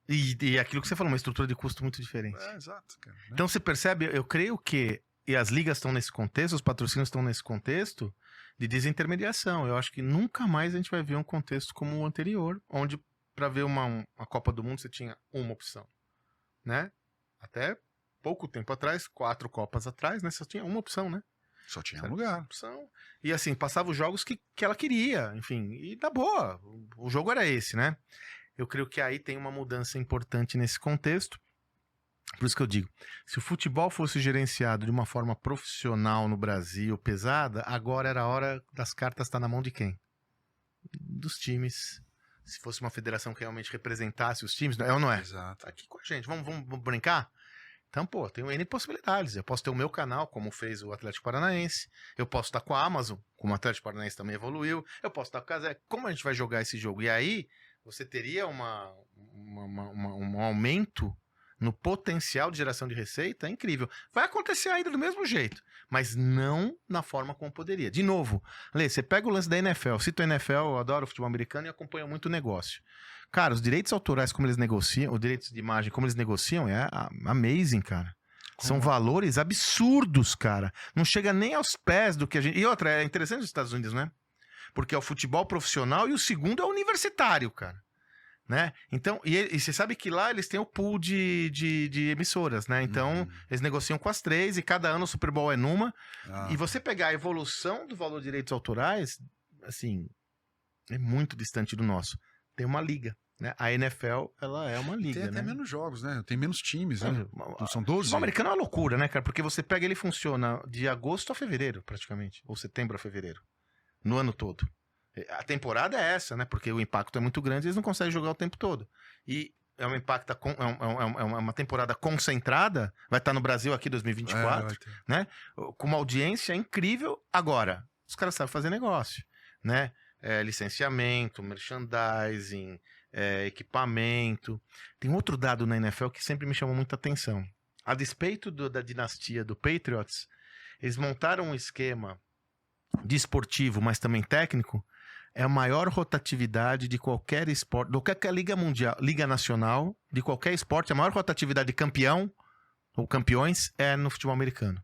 E aquilo que você falou, uma estrutura de custo muito diferente. Exato, cara. Né? Então você percebe, eu creio que, e as ligas estão nesse contexto, os patrocínios estão nesse contexto de desintermediação. Eu acho que nunca mais a gente vai ver um contexto como o anterior, onde para ver uma Copa do Mundo você tinha uma opção, né? Até pouco tempo atrás, 4 Copas atrás, né? Só tinha uma opção, né? Só tinha um lugar. Opção. E assim, passava os jogos que ela queria, enfim, e da boa. O jogo era esse, né? Eu creio que aí tem uma mudança importante nesse contexto. Por isso que eu digo, se o futebol fosse gerenciado de uma forma profissional no Brasil, pesada, agora era a hora das cartas estar na mão de quem? Dos times. Se fosse uma federação que realmente representasse os times, é ou não é? Exato. Tá aqui com a gente, vamos brincar? Então, pô, tem N possibilidades. Eu posso ter o meu canal, como fez o Atlético Paranaense. Eu posso estar com a Amazon, como o Atlético Paranaense também evoluiu. Eu posso estar com o Cazé. Como a gente vai jogar esse jogo? E aí, você teria um aumento no potencial de geração de receita incrível. Vai acontecer ainda do mesmo jeito, mas não na forma como poderia. De novo, Lê, você pega o lance da NFL. Cito a NFL, eu adoro o futebol americano e acompanho muito o negócio. Cara, os direitos autorais, como eles negociam, os direitos de imagem, como eles negociam, é amazing, cara. São valores absurdos, cara. Não chega nem aos pés do que a gente... E outra, é interessante os Estados Unidos, né? Porque é o futebol profissional e o segundo é o universitário, cara. Né? Então, e você sabe que lá eles têm o pool de emissoras, né? Então, eles negociam com as 3 e cada ano o Super Bowl é numa. E você pegar a evolução do valor de direitos autorais, assim, é muito distante do nosso. Tem uma liga, né? A NFL, ela é uma liga, Tem até né? menos jogos, né? Tem menos times, né? São 12? O americano é uma loucura, né, cara? Porque você pega, ele funciona de agosto a fevereiro, praticamente. Ou setembro a fevereiro. No ano todo. A temporada é essa, né? Porque o impacto é muito grande e eles não conseguem jogar o tempo todo. E é uma, é uma temporada concentrada, vai estar no Brasil aqui 2024, né? Com uma audiência incrível. Agora, os caras sabem fazer negócio, né? Licenciamento, merchandising, equipamento. Tem outro dado na NFL que sempre me chamou muita atenção. A despeito da dinastia do Patriots, eles montaram um esquema desportivo, mas também técnico. É a maior rotatividade de qualquer esporte, de qualquer liga mundial, liga nacional, de qualquer esporte, a maior rotatividade de campeão ou campeões é no futebol americano.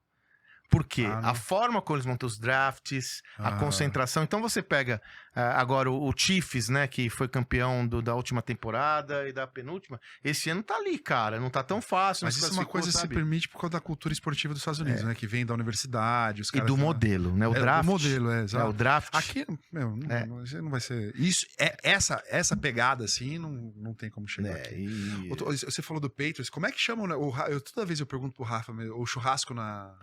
Por quê? A forma como eles montam os drafts, a concentração. Então você pega agora o Chiefs, né, que foi campeão da última temporada e da penúltima. Esse ano tá ali, cara. Não tá tão fácil. Mas isso é uma coisa que se permite por causa da cultura esportiva dos Estados Unidos, né? Que vem da universidade. Os caras e do modelo, né? O draft. Do modelo, exato. O draft. Aqui, não vai ser... Isso, essa pegada, assim, não tem como chegar aqui. Você falou do Patriots. Como é que chamam, né? Toda vez eu pergunto pro Rafa, o churrasco na...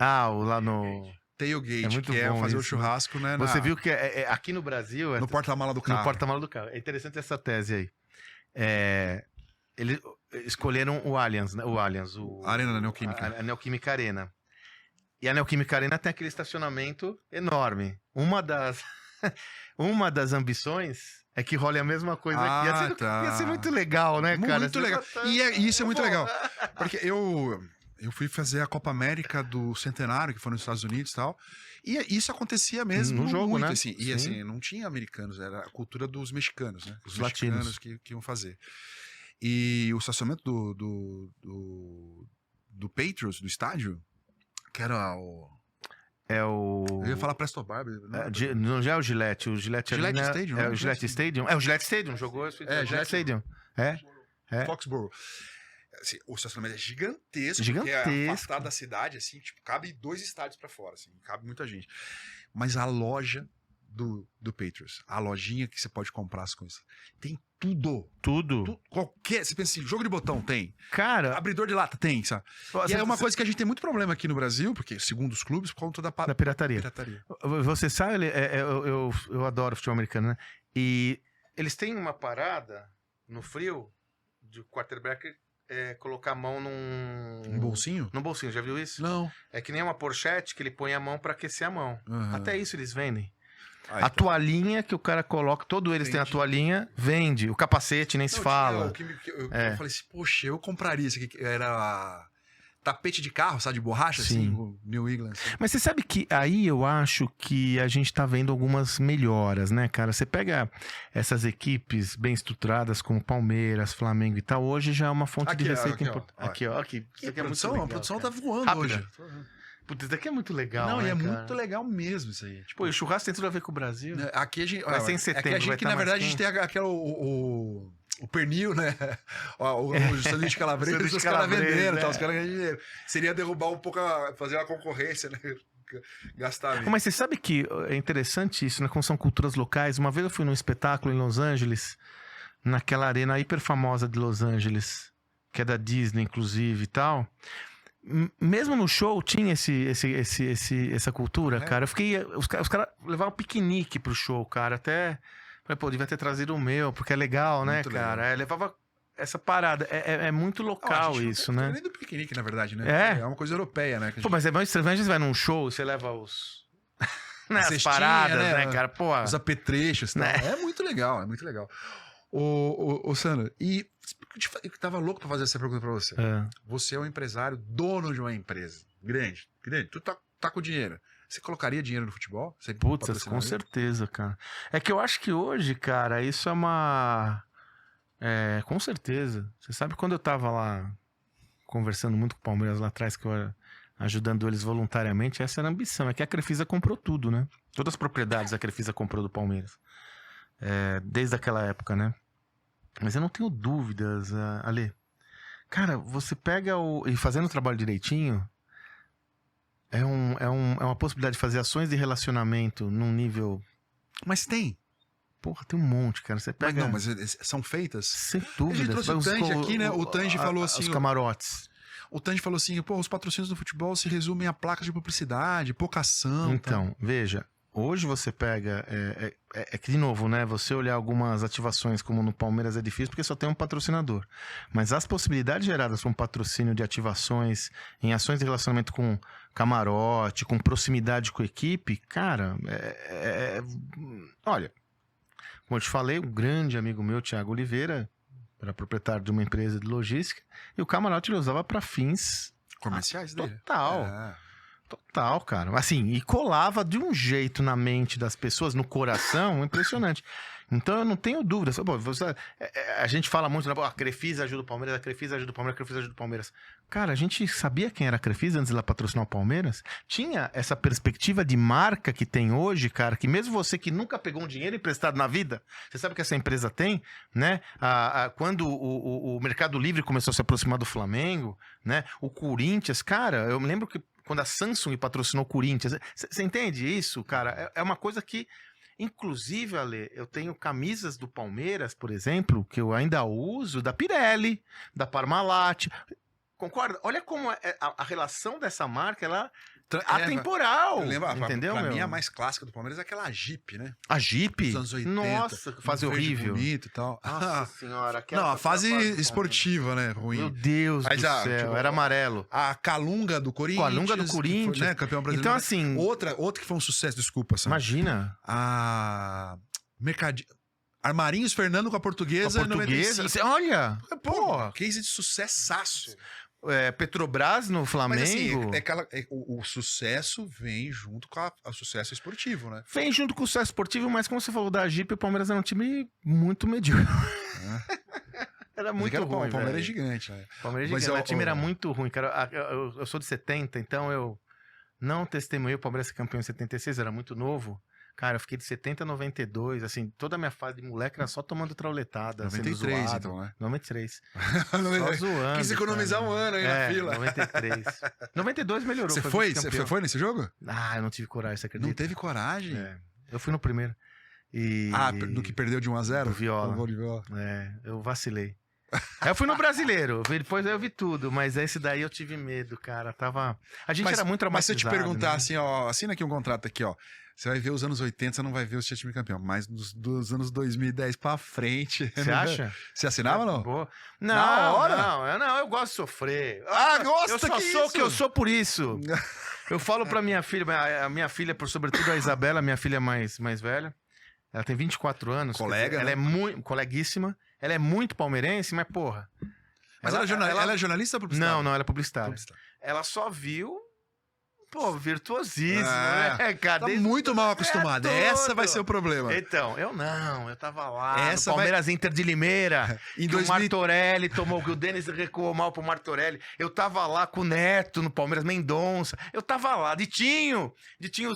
Lá no... Tailgate, muito que é fazer isso, o churrasco, né? Você viu que aqui no Brasil... No porta-mala do carro. No porta-mala do carro. É interessante essa tese aí. Eles escolheram o Allianz, né? O Allianz. A Arena da Neoquímica. A Neoquímica Arena. E a Neoquímica Arena tem aquele estacionamento enorme. Uma das ambições é que role a mesma coisa aqui. Ia ser muito legal, né, cara? Muito legal. E isso é muito legal. Porque eu fui fazer a Copa América do Centenário, que foi nos Estados Unidos e tal. E isso acontecia mesmo No jogo, muito, né? assim. E assim, não tinha americanos, era a cultura dos mexicanos, né? Os latinos mexicanos que iam fazer. E o estacionamento do Patriots, do estádio, que era o... Eu ia falar Presto Barber. Não já é o Gillette. O Gillette Stadium. É o Gillette Stadium. É o Gillette Stadium. Jogou. Gillette Stadium. É. Foxborough. Assim, o estacionamento é gigantesco. Gigantesco. Porque é afastado da cidade, assim, tipo, cabe 2 estádios pra fora, assim, cabe muita gente. Mas a loja do Patriots, a lojinha que você pode comprar as coisas, tem tudo. Qualquer, você pensa assim, jogo de botão tem. Cara, Abridor de lata tem, sabe? E é uma coisa que a gente tem muito problema aqui no Brasil, porque segundo os clubes, por conta da pirataria. Você sabe, eu adoro futebol americano, né? E eles têm uma parada no frio de quarterback colocar a mão num bolsinho? Num bolsinho, já viu isso? Não. É que nem uma pochete que ele põe a mão pra aquecer a mão. Uhum. Até isso eles vendem. A toalhinha que o cara coloca, todos eles têm a toalhinha, vende. O capacete nem se fala. Eu falei assim, poxa, eu compraria isso aqui, que era tapete de carro, sabe, de borracha, Sim. assim, o New England. Assim. Mas você sabe que aí eu acho que a gente tá vendo algumas melhoras, né, cara? Você pega essas equipes bem estruturadas como Palmeiras, Flamengo e tal, hoje já é uma fonte de receita importante. Aqui. Isso aqui é muito legal, a produção cara. tá voando Rápida. hoje. Putz, isso aqui é muito legal, Não, né, e é cara? muito legal mesmo isso aí. Tipo, Pô, e o churrasco tem tudo a ver com o Brasil. Aqui a gente... Vai ser em setembro, vai que tá na mais verdade, a gente tem aquela... O pernil, né? O sanduíche calabresa, os caras vendendo, tá? Os caras ganham dinheiro. Seria derrubar um pouco, fazer uma concorrência, né? Gastar mesmo. Mas você sabe que é interessante isso, né? Como são culturas locais. Uma vez eu fui num espetáculo em Los Angeles, naquela arena hiper famosa de Los Angeles, que é da Disney, inclusive, e tal. Mesmo no show tinha essa cultura, cara. Eu fiquei... Os caras levavam piquenique pro show, cara. Até... Falei, pô, devia ter trazido o meu, porque é legal, né, cara? Levava essa parada. É muito local isso, né? Não nem do piquenique, na verdade, né? É uma coisa europeia, né? Pô, mas é mais estranho. A gente vai num show, você leva os... as paradas, né, cara? Pô, os apetrechos, né? É muito legal, é muito legal. Ô, Sandro, e eu tava louco pra fazer essa pergunta pra você. Você é um empresário, dono de uma empresa grande. Tu tá com dinheiro. Você colocaria dinheiro no futebol? Putz, com certeza, cara. É que eu acho que hoje, cara, isso é uma... com certeza. Você sabe quando eu tava lá conversando muito com o Palmeiras lá atrás, que eu era ajudando eles voluntariamente, essa era a ambição. É que a Crefisa comprou tudo, né? Todas as propriedades a Crefisa comprou do Palmeiras. Desde aquela época, né? Mas eu não tenho dúvidas, Ale. Cara, você pega e fazendo o trabalho direitinho, é uma possibilidade de fazer ações de relacionamento num nível... Mas tem. Porra, tem um monte, cara. Você pega... Mas são feitas? Sem dúvida. A gente trouxe o Tange aqui, né? O Tange falou assim... Os camarotes. O Tange falou assim, pô, os patrocínios do futebol se resumem a placas de publicidade, pouca ação. Então, veja... Hoje você pega, que de novo, né? Você olhar algumas ativações como no Palmeiras é difícil porque só tem um patrocinador. Mas as possibilidades geradas por um patrocínio de ativações em ações de relacionamento com camarote, com proximidade com a equipe, cara, olha, como eu te falei, um grande amigo meu, Thiago Oliveira, era proprietário de uma empresa de logística, e o camarote ele usava para fins comerciais dele. Total, cara. Assim, e colava de um jeito na mente das pessoas, no coração, impressionante. Então eu não tenho dúvidas. Pô, a gente fala muito, né? A Crefisa ajuda o Palmeiras, a Crefisa ajuda o Palmeiras, a Crefisa ajuda o Palmeiras. Cara, a gente sabia quem era a Crefisa antes de ela patrocinar o Palmeiras? Tinha essa perspectiva de marca que tem hoje, cara, que mesmo você que nunca pegou um dinheiro emprestado na vida, você sabe que essa empresa tem, né? Quando o Mercado Livre começou a se aproximar do Flamengo, né? O Corinthians, cara, eu me lembro que quando a Samsung patrocinou o Corinthians, você entende isso, cara? É uma coisa que... Inclusive, Ale, eu tenho camisas do Palmeiras, por exemplo, que eu ainda uso, da Pirelli, da Parmalat. Concorda? Olha como a relação dessa marca, ela Atemporal. Eu lembro, entendeu, pra meu? mim, a mais clássica do Palmeiras é aquela Jeep, né? A Jeep? Dos anos 80. Nossa, que fase verde horrível. bonito e tal. Nossa senhora. Não, a fase do esportiva, né? Palmeiras. Ruim. Meu Deus Mas do a, céu, tipo, era amarelo. A Calunga do Corinthians. Calunga do que Corinthians. foi, né, campeão brasileiro. Então, assim... Outra que foi um sucesso, desculpa, Sam. Imagina. A... Armarinhos Fernando com a Portuguesa. A Portuguesa. Olha, Pô, case de sucessaço. Petrobras no Flamengo. Mas assim, o sucesso vem junto com o sucesso esportivo, né? Vem junto com o sucesso esportivo, mas como você falou da Jeep, o Palmeiras era um time muito medíocre. Era muito ruim, O Palmeiras velho. é gigante, né? O Palmeiras é gigante. O time era muito ruim, cara. Eu sou de 70, então eu não testemunhei o Palmeiras ser campeão em 76, era muito novo. Cara, eu fiquei de 70 a 92, assim, toda a minha fase de moleque era só tomando trauletada, 93, sendo zoado. então, né? 93. Só zoando. Quis economizar cara. um ano aí na fila. 93. 92 melhorou. Você foi nesse jogo? Ah, eu não tive coragem, você acredita? Não teve coragem? Eu fui no primeiro. No que perdeu de 1-0? Do Viola. O gol de Viola. Eu vacilei. Eu fui no Brasileiro, depois eu vi tudo, mas esse daí eu tive medo, cara. A gente era muito traumatizado. Mas se eu te perguntar né? assim, ó, assina aqui um contrato aqui, ó. Você vai ver os anos 80, você não vai ver o seu time campeão. Mas dos anos 2010 pra frente. Você acha? Você assinava ou não? Boa. Na hora? Não, eu gosto de sofrer. Gosta eu só que sou o isso? que eu sou por isso. Eu falo pra minha filha, a minha filha, sobretudo a Isabela, minha filha mais velha. Ela tem 24 anos. Colega, ela né? é muito coleguíssima. Ela é muito palmeirense, mas porra. Mas ela é jornalista ou publicitária? Não, ela é publicitária. Ela só viu, virtuosismo, né, cara? Tá muito mal acostumada. Essa vai ser o problema. Então, eu tava lá Essa no Palmeiras Inter de Limeira, Em que o Martorelli tomou, que o Denis recuou mal pro Martorelli. Eu tava lá com o Neto no Palmeiras, Mendonça. Eu tava lá, de Tinho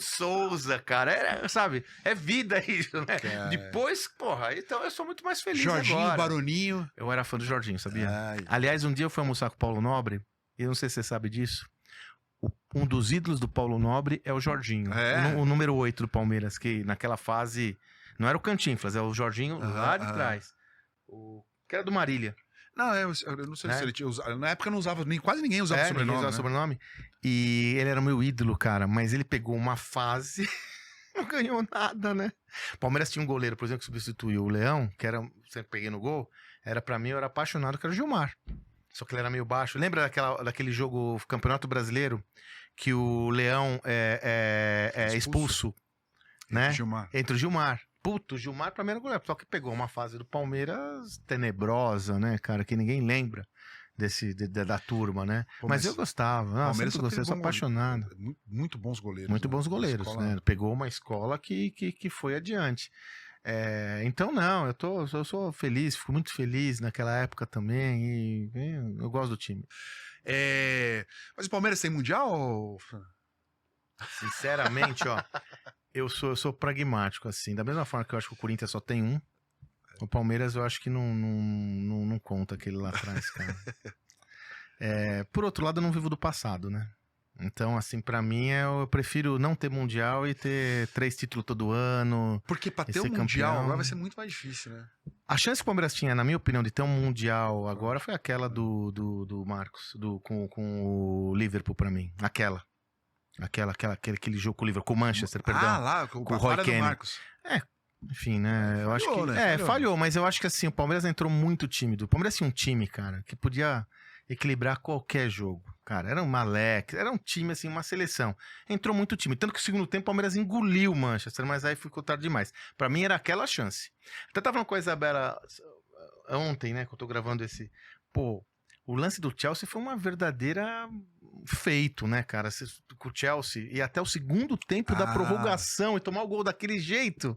Souza, cara. Sabe? É vida isso, né? Cara. Depois, então eu sou muito mais feliz Jorginho, agora. Baroninho. Eu era fã do Jorginho, sabia? Ai. Aliás, um dia eu fui almoçar com o Paulo Nobre, e eu não sei se você sabe disso, um dos ídolos do Paulo Nobre é o Jorginho. O número 8 do Palmeiras, que naquela fase não era o Cantinflas, é o Jorginho lá de trás. Que era do Marília. Não, eu não sei se ele tinha usado. Na época não usava, quase ninguém usava sobrenome. Ninguém usava sobrenome. E ele era o meu ídolo, cara, mas ele pegou uma fase, não ganhou nada, né? O Palmeiras tinha um goleiro, por exemplo, que substituiu o Leão, que era, sempre peguei no gol, pra mim, eu era apaixonado, que era o Gilmar. Só que ele era meio baixo. Lembra daquele jogo Campeonato Brasileiro que o Leão é expulso, né? Gilmar. Entre o Gilmar. Puto, o Gilmar pra mim era goleiro. Só que pegou uma fase do Palmeiras tenebrosa, né, cara? Que ninguém lembra da turma, né? Mas eu gostava. Nossa, eu gostei, eu sou apaixonado. Muito bons goleiros. Muito bons goleiros, né? Pegou uma escola que foi adiante. Então, não, eu sou feliz, fico muito feliz naquela época também e eu gosto do time. Mas o Palmeiras tem mundial? Sinceramente, ó, eu sou pragmático, assim. Da mesma forma que eu acho que o Corinthians só tem um, o Palmeiras eu acho que não conta aquele lá atrás, cara. Por outro lado, eu não vivo do passado, né? Então, assim, pra mim, eu prefiro não ter mundial e ter 3 títulos todo ano. Porque pra ter um mundial agora vai ser muito mais difícil, né? A chance que o Palmeiras tinha, na minha opinião, de ter um mundial agora foi aquela do Marcos, com o Liverpool pra mim. Aquele jogo com o Liverpool, com o Manchester, perdão. Lá, com o Roy Keane. Marcos. Enfim, né? Eu acho que. Né? Falhou, mas eu acho que assim, o Palmeiras entrou muito tímido. O Palmeiras tinha um time, cara, que podia equilibrar qualquer jogo. Cara, era um Malek, era um time, assim, uma seleção. Entrou muito time. Tanto que no segundo tempo o Palmeiras engoliu o Manchester, mas aí ficou tarde demais. Pra mim era aquela chance. Até tava falando com a Isabela ontem, né, que eu tô gravando esse. O lance do Chelsea foi uma verdadeira feito, né, cara? Com o Chelsea. E até o segundo tempo da prorrogação e tomar o gol daquele jeito.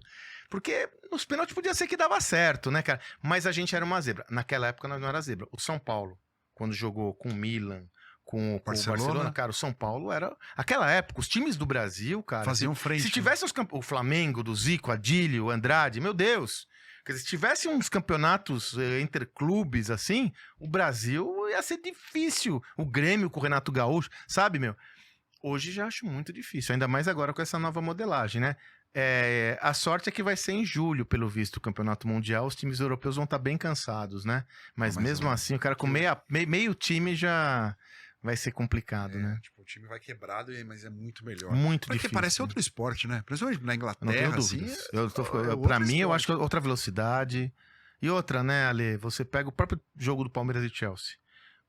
Porque nos pênaltis podia ser que dava certo, né, cara? Mas a gente era uma zebra. Naquela época nós não era zebra. O São Paulo, quando jogou com o Milan, com o Barcelona, cara, o São Paulo era... Aquela época, os times do Brasil, cara... Faziam frente. Se tivesse o Flamengo, do Zico, Adílio, Andrade, meu Deus... Quer dizer, se tivesse uns campeonatos interclubes, assim, o Brasil ia ser difícil. O Grêmio com o Renato Gaúcho, sabe, meu? Hoje já acho muito difícil, ainda mais agora com essa nova modelagem, né? A sorte é que vai ser em julho, pelo visto, o Campeonato Mundial. Os times europeus vão estar bem cansados, né? Mas mesmo assim, o cara com meio time já vai ser complicado, né? Tipo, o time vai quebrado, mas é muito melhor. Muito Porque difícil. parece outro esporte, né? Principalmente na Eu não tenho Inglaterra, assim. dúvidas. É Pra outro mim, eu esporte. acho que é outra velocidade. E outra, né, Ale? Você pega o próprio jogo do Palmeiras e Chelsea.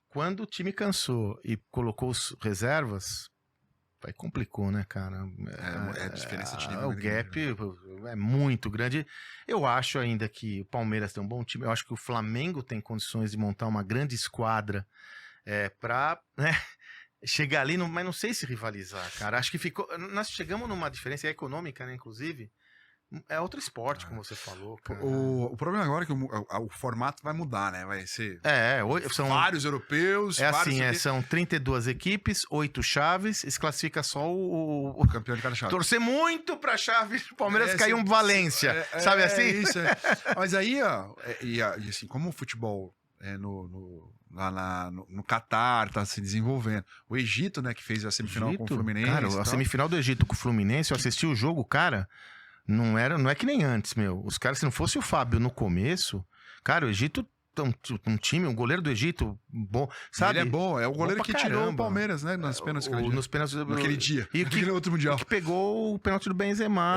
Quando o time cansou e colocou os reservas, aí complicou, né, cara? A diferença de nível O muito gap grande, é muito grande. Eu acho ainda que o Palmeiras tem um bom time. Eu acho que o Flamengo tem condições de montar uma grande esquadra pra, né, chegar ali, mas não sei se rivalizar, cara. Acho que ficou. Nós chegamos numa diferença econômica, né, inclusive. É outro esporte, como você falou, cara. O problema agora é que o formato vai mudar, né? Vai ser São vários europeus, são 32 equipes, 8 chaves, e se classifica só o campeão de cada chave. Torcer muito pra chave do Palmeiras cair um Valência, sabe assim? Isso, Mas aí, ó, e assim, como o futebol lá no Catar tá se desenvolvendo, o Egito, né, que fez a semifinal com o Fluminense. Cara, a semifinal do Egito com o Fluminense, eu assisti o jogo, cara, não é que nem antes, meu. Os caras, se não fosse o Fábio no começo, cara, o Egito um time, um goleiro do Egito bom, sabe? Ele é bom, é o goleiro que tirou o Palmeiras, né? Nos pênaltis naquele dia. E aquele outro mundial. Que pegou o pênalti do Benzema.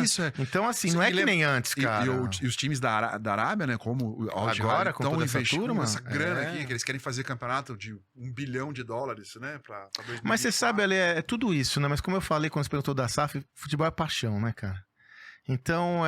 Isso. Então, assim, não é que nem antes, cara. E os times da Arábia, né? Como o Al agora, com toda essa turma, essa grana aqui, que eles querem fazer campeonato de $1 bilhão, né? Pra 2024. Mas você sabe, ali é tudo isso, né? Mas como eu falei quando você perguntou da SAF, futebol é paixão, né, cara? Então,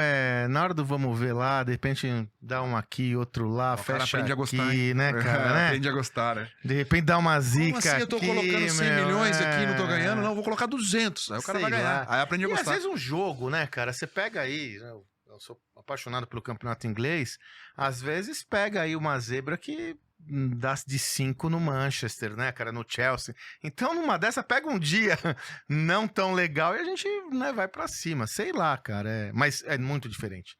na hora do vamos ver lá, de repente dá um aqui, outro lá, fecha aprende aqui, a gostar, né, cara? Né? Aprende a gostar, né? De repente dá uma zica assim, eu tô aqui, colocando 100 milhões aqui, não tô ganhando, não, vou colocar 200. Aí o cara vai ganhar. Aí aprende a gostar. E às vezes um jogo, né, cara? Você pega aí, eu sou apaixonado pelo campeonato inglês, às vezes pega aí uma zebra que dá de 5 no Manchester, né, cara, no Chelsea. Então, numa dessa, pega um dia não tão legal e a gente, né, vai pra cima. Sei lá, cara, mas é muito diferente.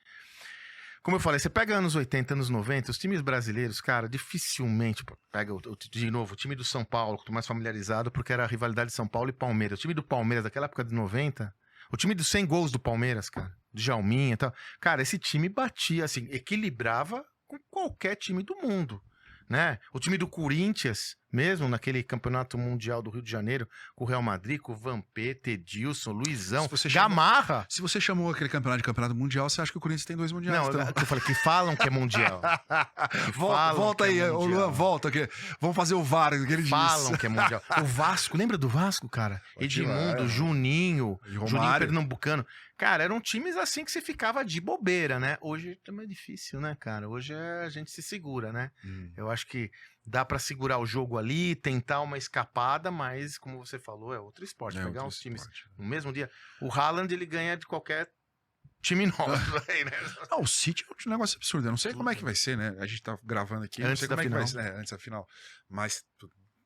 Como eu falei, você pega anos 80, anos 90, os times brasileiros, cara, dificilmente pega, de novo, o time do São Paulo, que eu tô mais familiarizado, porque era a rivalidade de São Paulo e Palmeiras. O time do Palmeiras, daquela época de 90, o time dos 100 gols do Palmeiras, cara, de Jalminha e tal. Cara, esse time batia, assim, equilibrava com qualquer time do mundo. Né? O time do Corinthians, mesmo naquele campeonato mundial do Rio de Janeiro, com o Real Madrid, com o Vampeta, Edilson, Luizão, Gamarra. Se você chamou aquele campeonato mundial, você acha que o Corinthians tem 2 mundiais? Não, então. Eu falei que falam que é mundial. Volta aí, o Luan, volta. Aqui. Vamos fazer o VAR. Falam que é mundial. O Vasco, lembra do Vasco, cara? Edmundo, Juninho Pernambucano. Cara, eram times assim que você ficava de bobeira, né? Hoje é mais difícil, né, cara? Hoje a gente se segura, né? Eu acho que dá pra segurar o jogo ali, tentar uma escapada, mas, como você falou, é outro esporte. Pegar uns times no mesmo dia. O Haaland, ele ganha de qualquer time nosso aí, né? Não, o City é um negócio absurdo. Eu não sei como é que vai ser, né? A gente tá gravando aqui, antes não sei da como final. É que vai ser, antes da final. Mas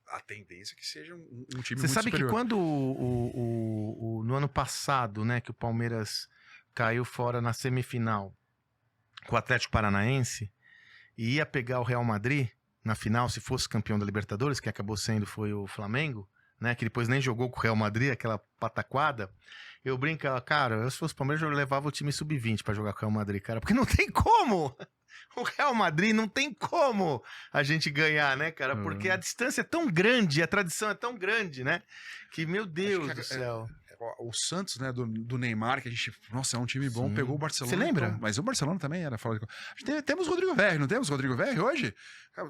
a tendência é que seja um time muito Você sabe superior. que quando no ano passado, né, que o Palmeiras caiu fora na semifinal com o Atlético Paranaense e ia pegar o Real Madrid na final, se fosse campeão da Libertadores, que acabou sendo foi o Flamengo, né, que depois nem jogou com o Real Madrid, aquela pataquada, eu brincava, cara, se fosse o Palmeiras eu levava o time sub-20 pra jogar com o Real Madrid, cara, porque não tem como! O Real Madrid não tem como a gente ganhar, né, cara? Porque a distância é tão grande, a tradição é tão grande, né? Que, meu Deus do céu. O Santos, né, do Neymar, que a gente... Nossa, é um time bom, pegou o Barcelona. Você lembra? Então, mas o Barcelona também era fora de... Temos o Rodrigo Verri, não temos o Rodrigo Verri hoje?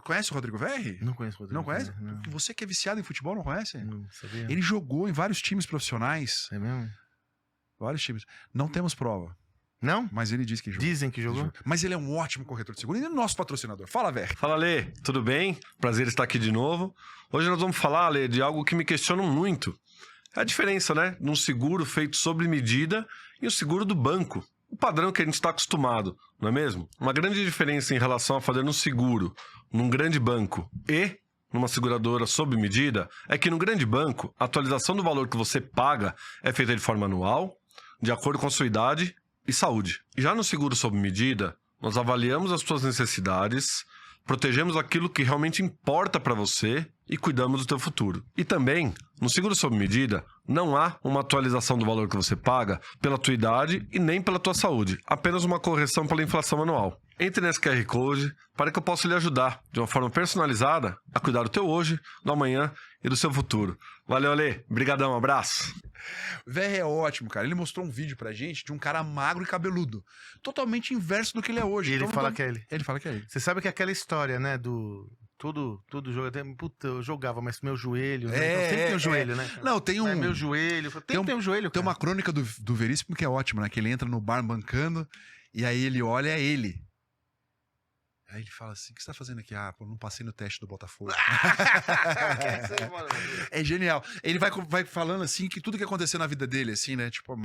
Conhece o Rodrigo Verri? Não conheço o Rodrigo. Não conhece? Verri, não. Você que é viciado em futebol, não conhece? Não sabia. Ele jogou em vários times profissionais. É mesmo? Vários times. Não temos prova. Não? Mas ele diz que jogou. Dizem que jogou. Mas ele é um ótimo corretor de seguro. Ele é nosso patrocinador. Fala, Ver. Fala, Lê. Tudo bem? Prazer estar aqui de novo. Hoje nós vamos falar, Lê, de algo que me questionam muito. É a diferença, né? De um seguro feito sob medida e o seguro do banco. O padrão que a gente está acostumado, não é mesmo? Uma grande diferença em relação a fazer um seguro num grande banco e numa seguradora sob medida é que no grande banco, a atualização do valor que você paga é feita de forma anual, de acordo com a sua idade e saúde. Já no seguro sob medida, nós avaliamos as suas necessidades, protegemos aquilo que realmente importa para você e cuidamos do teu futuro. E também, no seguro sob medida, Não há uma atualização do valor que você paga pela tua idade e nem pela tua saúde. Apenas uma correção pela inflação anual. Entre nesse QR Code para que eu possa lhe ajudar, de uma forma personalizada, a cuidar do teu hoje, do amanhã e do seu futuro. Valeu, Ale. Brigadão, abraço. Velho é ótimo, cara. Ele mostrou um vídeo pra gente de um cara magro e cabeludo. Totalmente inverso do que ele é hoje. E ele Então, fala que é ele. Ele fala que é ele. Você sabe que é aquela história, né, do... Tudo jogo. Puta, eu jogava, mas meu joelho. Né? Então, sempre tem o joelho, né? Não, tem um. É meu joelho. Tem um joelho. Tem cara. uma crônica do Veríssimo que é ótima, né? Que ele entra no bar bancando e aí ele olha, é ele. Aí ele fala assim: o que você tá fazendo aqui? Ah, pô, não passei no teste do Botafogo. É genial. Ele vai falando assim que tudo que aconteceu na vida dele, assim, né? Tipo,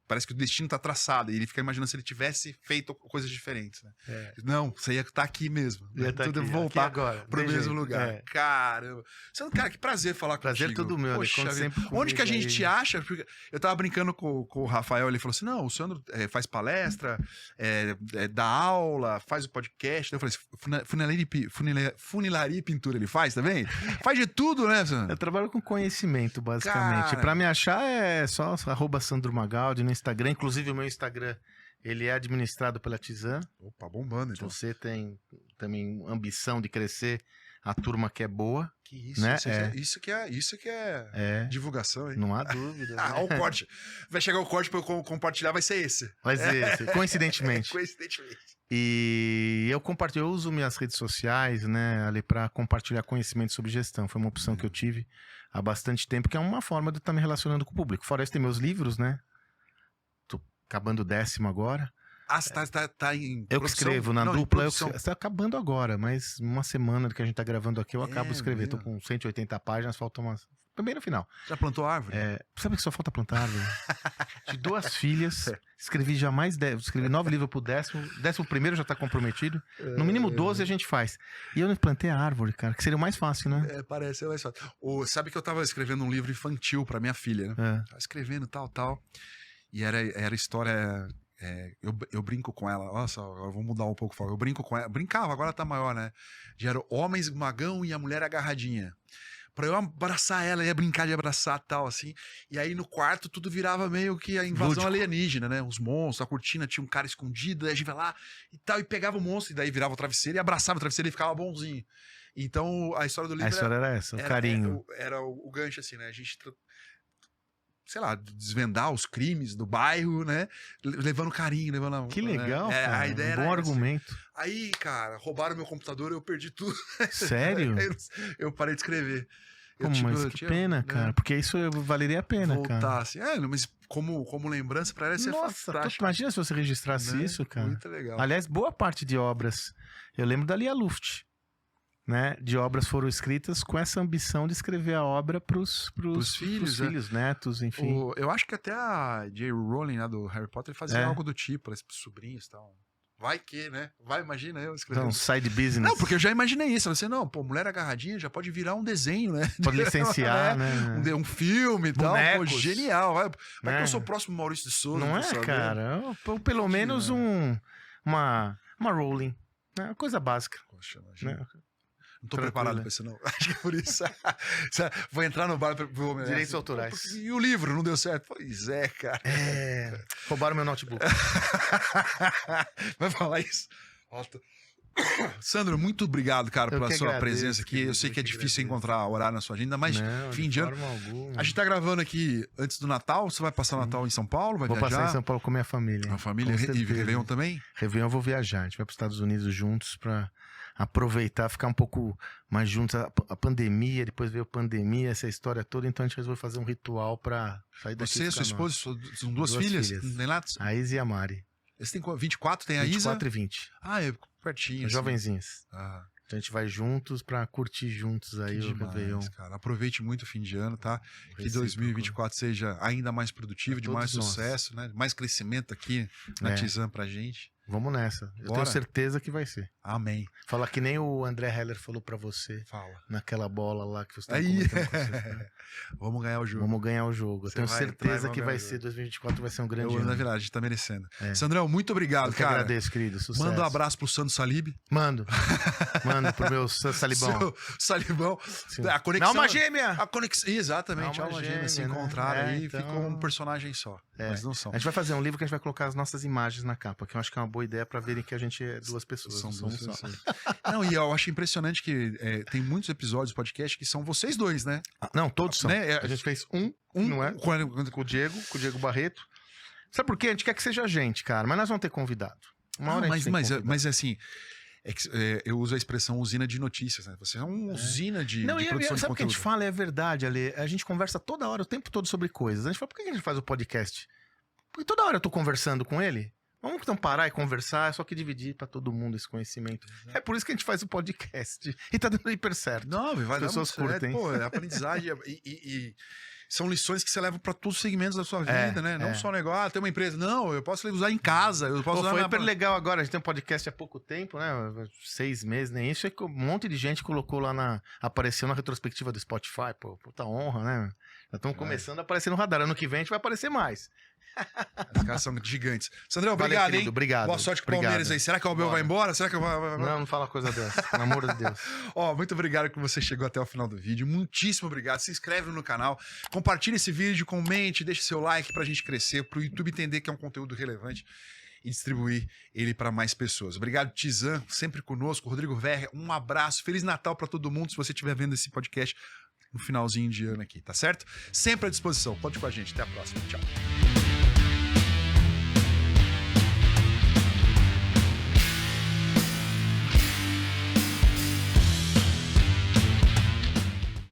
parece que o destino tá traçado. E ele fica imaginando se ele tivesse feito coisas diferentes, né? É. Não, você ia estar aqui mesmo. Ia tá tudo aqui, voltar aqui agora, pro tem mesmo jeito. lugar. É. Caramba. Cara, que prazer falar Prazer contigo. todo meu, Poxa, conta vida. sempre Onde que a comigo gente aí. te acha? Porque eu tava brincando com o Rafael, ele falou assim: não, o Sandro faz palestra, dá aula, faz o podcast. Eu falei assim: funilaria e pintura ele faz também? Faz de tudo, né, Sandro? Eu trabalho com conhecimento, basicamente. Cara. Pra me achar é só @Sandro Magaldi no Instagram. Inclusive, o meu Instagram, ele é administrado pela Tizan. Opa, bombando, Se então. você tem também ambição de crescer, a turma que é boa, Que isso, né? isso que é É, divulgação, hein? não há dúvida. Ah, né? olha o corte. Vai chegar o corte pra eu compartilhar, vai ser esse. Mas esse, coincidentemente. Coincidentemente. E eu uso minhas redes sociais, né, ali para compartilhar conhecimento sobre gestão. Foi uma opção que eu tive há bastante tempo, que é uma forma de estar me relacionando com o público. Fora isso, tem meus livros, né? Tô acabando o 10º agora. Ah, você tá em Eu que produção? escrevo na Não, em dupla. produção. Está acabando agora, mas uma semana que a gente tá gravando aqui, eu acabo de escrever. Tô mesmo? com 180 páginas, faltam umas. Também no final. Já plantou árvore? Sabe que só falta plantar árvore? De 2 filhas, escrevi já mais 10, escrevi 9 livros pro 11º já tá comprometido. No mínimo 12 a gente faz. E eu não plantei a árvore, cara, que seria o mais fácil, né? Parece mais fácil. Sabe que eu tava escrevendo um livro infantil pra minha filha, né? Tava escrevendo tal. E era história. Eu brinco com ela. Nossa, eu vou mudar um pouco o foco. Eu brinco com ela. Brincava, agora tá maior, né? Já era homens magão e a mulher agarradinha. Pra eu abraçar ela, ia brincar de abraçar tal, assim. E aí no quarto tudo virava meio que a invasão Lúdico. alienígena, né? Os monstros, a cortina tinha um cara escondido, aí a gente vai lá e tal, e pegava o monstro, e daí virava o travesseiro e abraçava o travesseiro e ficava bonzinho. Então a história do livro A história era essa, o carinho. era o gancho, assim, né? A gente, sei lá, desvendar os crimes do bairro, né? Levando carinho, levando... Que legal, né? cara. A ideia Um era bom essa. argumento. Aí, cara, roubaram meu computador, eu perdi tudo. Sério? Eu parei de escrever. Pô, mas que pena, né, cara. Porque isso valeria a pena, voltar, cara. assim. Mas como lembrança pra ela ia ser Nossa, fantástico. imagina se você registrasse Né? isso, cara. Muito legal. Aliás, boa parte de obras, eu lembro da Lia Luft, né? De obras foram escritas com essa ambição de escrever a obra pros filhos, netos, enfim. Eu acho que até a J. Rowling, lá do Harry Potter, fazia É. algo do tipo, para os sobrinhos e tal. Vai que, né? Imagina eu escrevendo. Então, side business. Não, porque eu já imaginei isso. Eu falei assim, não, pô, mulher agarradinha já pode virar um desenho, né? Pode licenciar, né? Um filme e tal. Pô, Bonecos. genial. Vai Né? que eu sou o próximo Maurício de Souza. Não tô é, sabendo. cara? Ou pelo menos uma Rowling. Né? Uma coisa básica. Poxa, imagina. Né? Não tô Tranquilo. preparado pra isso, não. Acho que é por isso. Vou entrar no bar pra ver Direitos autorais. E o livro não deu certo? Pois é, cara. Roubaram meu notebook. Vai falar isso? Sandro, muito obrigado, cara, Eu pela que sua agradeço, presença aqui. querido, Eu sei que é eu que difícil agradeço. encontrar horário na sua agenda, mas Não, fim de ano. forma alguma. A gente tá gravando aqui antes do Natal. Você vai passar o Natal em São Paulo? Vai Vou viajar? passar em São Paulo com minha família. A família Com e certeza. Réveillon também? Réveillon eu vou viajar. A gente vai para os Estados Unidos juntos para aproveitar, ficar um pouco mais juntos. A pandemia, depois veio a pandemia, essa história toda. Então a gente resolveu fazer um ritual para sair daqui. Você, e sua ficar esposa, são duas Duas filhas? filhas. Não tem nada? A Isa e a Mari. Esse tem 24, tem a Isa? 24 e 20. Ah, é pertinho. assim. Jovenzinhas. Ah, Então a gente vai juntos para curtir juntos aí que o Réveillon. demais, cara. Aproveite muito o fim de ano, tá? Que Recíproco. 2024 seja ainda mais produtivo, Pra de mais todos nós. sucesso, né? Mais crescimento aqui na É. Tizan pra gente. Vamos nessa. Eu Bora. tenho certeza que vai ser. Amém. Fala que nem o André Heller falou pra você Fala. naquela bola lá que você tá Aí. comentando com você. Né? Vamos ganhar o jogo. Vamos ganhar o jogo. Eu Você tenho vai entrar e certeza vamos que ganhar vai o ser jogo. 2024 vai ser um grande Eu, na ano. verdade, a gente tá merecendo. É. Sandrão, muito obrigado, Eu que cara. agradeço, querido. Sucesso. Manda um abraço pro Sandro Salib. Mando. Mando pro meu salibão. Seu Salibão. Sim. A conexão. Alma gêmea! A conexão. Exatamente, Alma alma gêmea. Se gêmea, né? encontraram aí, Então- ficou um personagem só. É. Mas não são. A gente vai fazer um livro que a gente vai colocar as nossas imagens na capa, que eu acho que é uma boa ideia pra verem que a gente é duas pessoas. São não duas somos só. pessoas. Não, e eu acho impressionante que tem muitos episódios do podcast que são vocês dois, né? Ah, não, todos são. Né? A gente fez não é? Com o Diego Barreto. Sabe por quê? A gente quer que seja a gente, cara, mas nós vamos ter convidado. Uma hora a gente tem convidado. Mas assim, eu uso a expressão usina de notícias, né? Você é uma usina de, Não, de produção de sabe o que a conteúdo. gente fala? É verdade, Ale. A gente conversa toda hora, o tempo todo sobre coisas. A gente fala, por que a gente faz o podcast? Porque toda hora eu tô conversando com ele. Vamos então parar e conversar, só que dividir pra todo mundo esse conhecimento. É por isso que a gente faz o podcast. E tá dando hiper certo. Não, vai dar pessoas muito certo. curtem. Pô, é aprendizagem e são lições que você leva pra todos os segmentos da sua vida, né? Não só um negócio, tem uma empresa. Não, eu posso usar em casa, eu posso Pô, usar foi na... hiper legal agora. A gente tem um podcast há pouco tempo, né? 6 meses, nem isso. Um monte de gente colocou lá apareceu na retrospectiva do Spotify. Pô, puta honra, né? Já estamos começando a aparecer no radar. Ano que vem a gente vai aparecer mais. Os caras são gigantes. Sandrão, Valeu, obrigado, querido, hein? obrigado. Boa sorte com o Obrigado. Palmeiras aí. Será que o Abel Bora. vai embora? Será que Não fala coisa dessa. Pelo amor de Deus. Ó, muito obrigado que você chegou até o final do vídeo. Muitíssimo obrigado. Se inscreve no canal, compartilha esse vídeo, comente, deixa seu like pra gente crescer, pro YouTube entender que é um conteúdo relevante e distribuir ele para mais pessoas. Obrigado, Tizan, sempre conosco. Rodrigo Verre, um abraço. Feliz Natal para todo mundo se você estiver vendo esse podcast no finalzinho de ano aqui, tá certo? Sempre à disposição. Conte com a gente. Até a próxima. Tchau.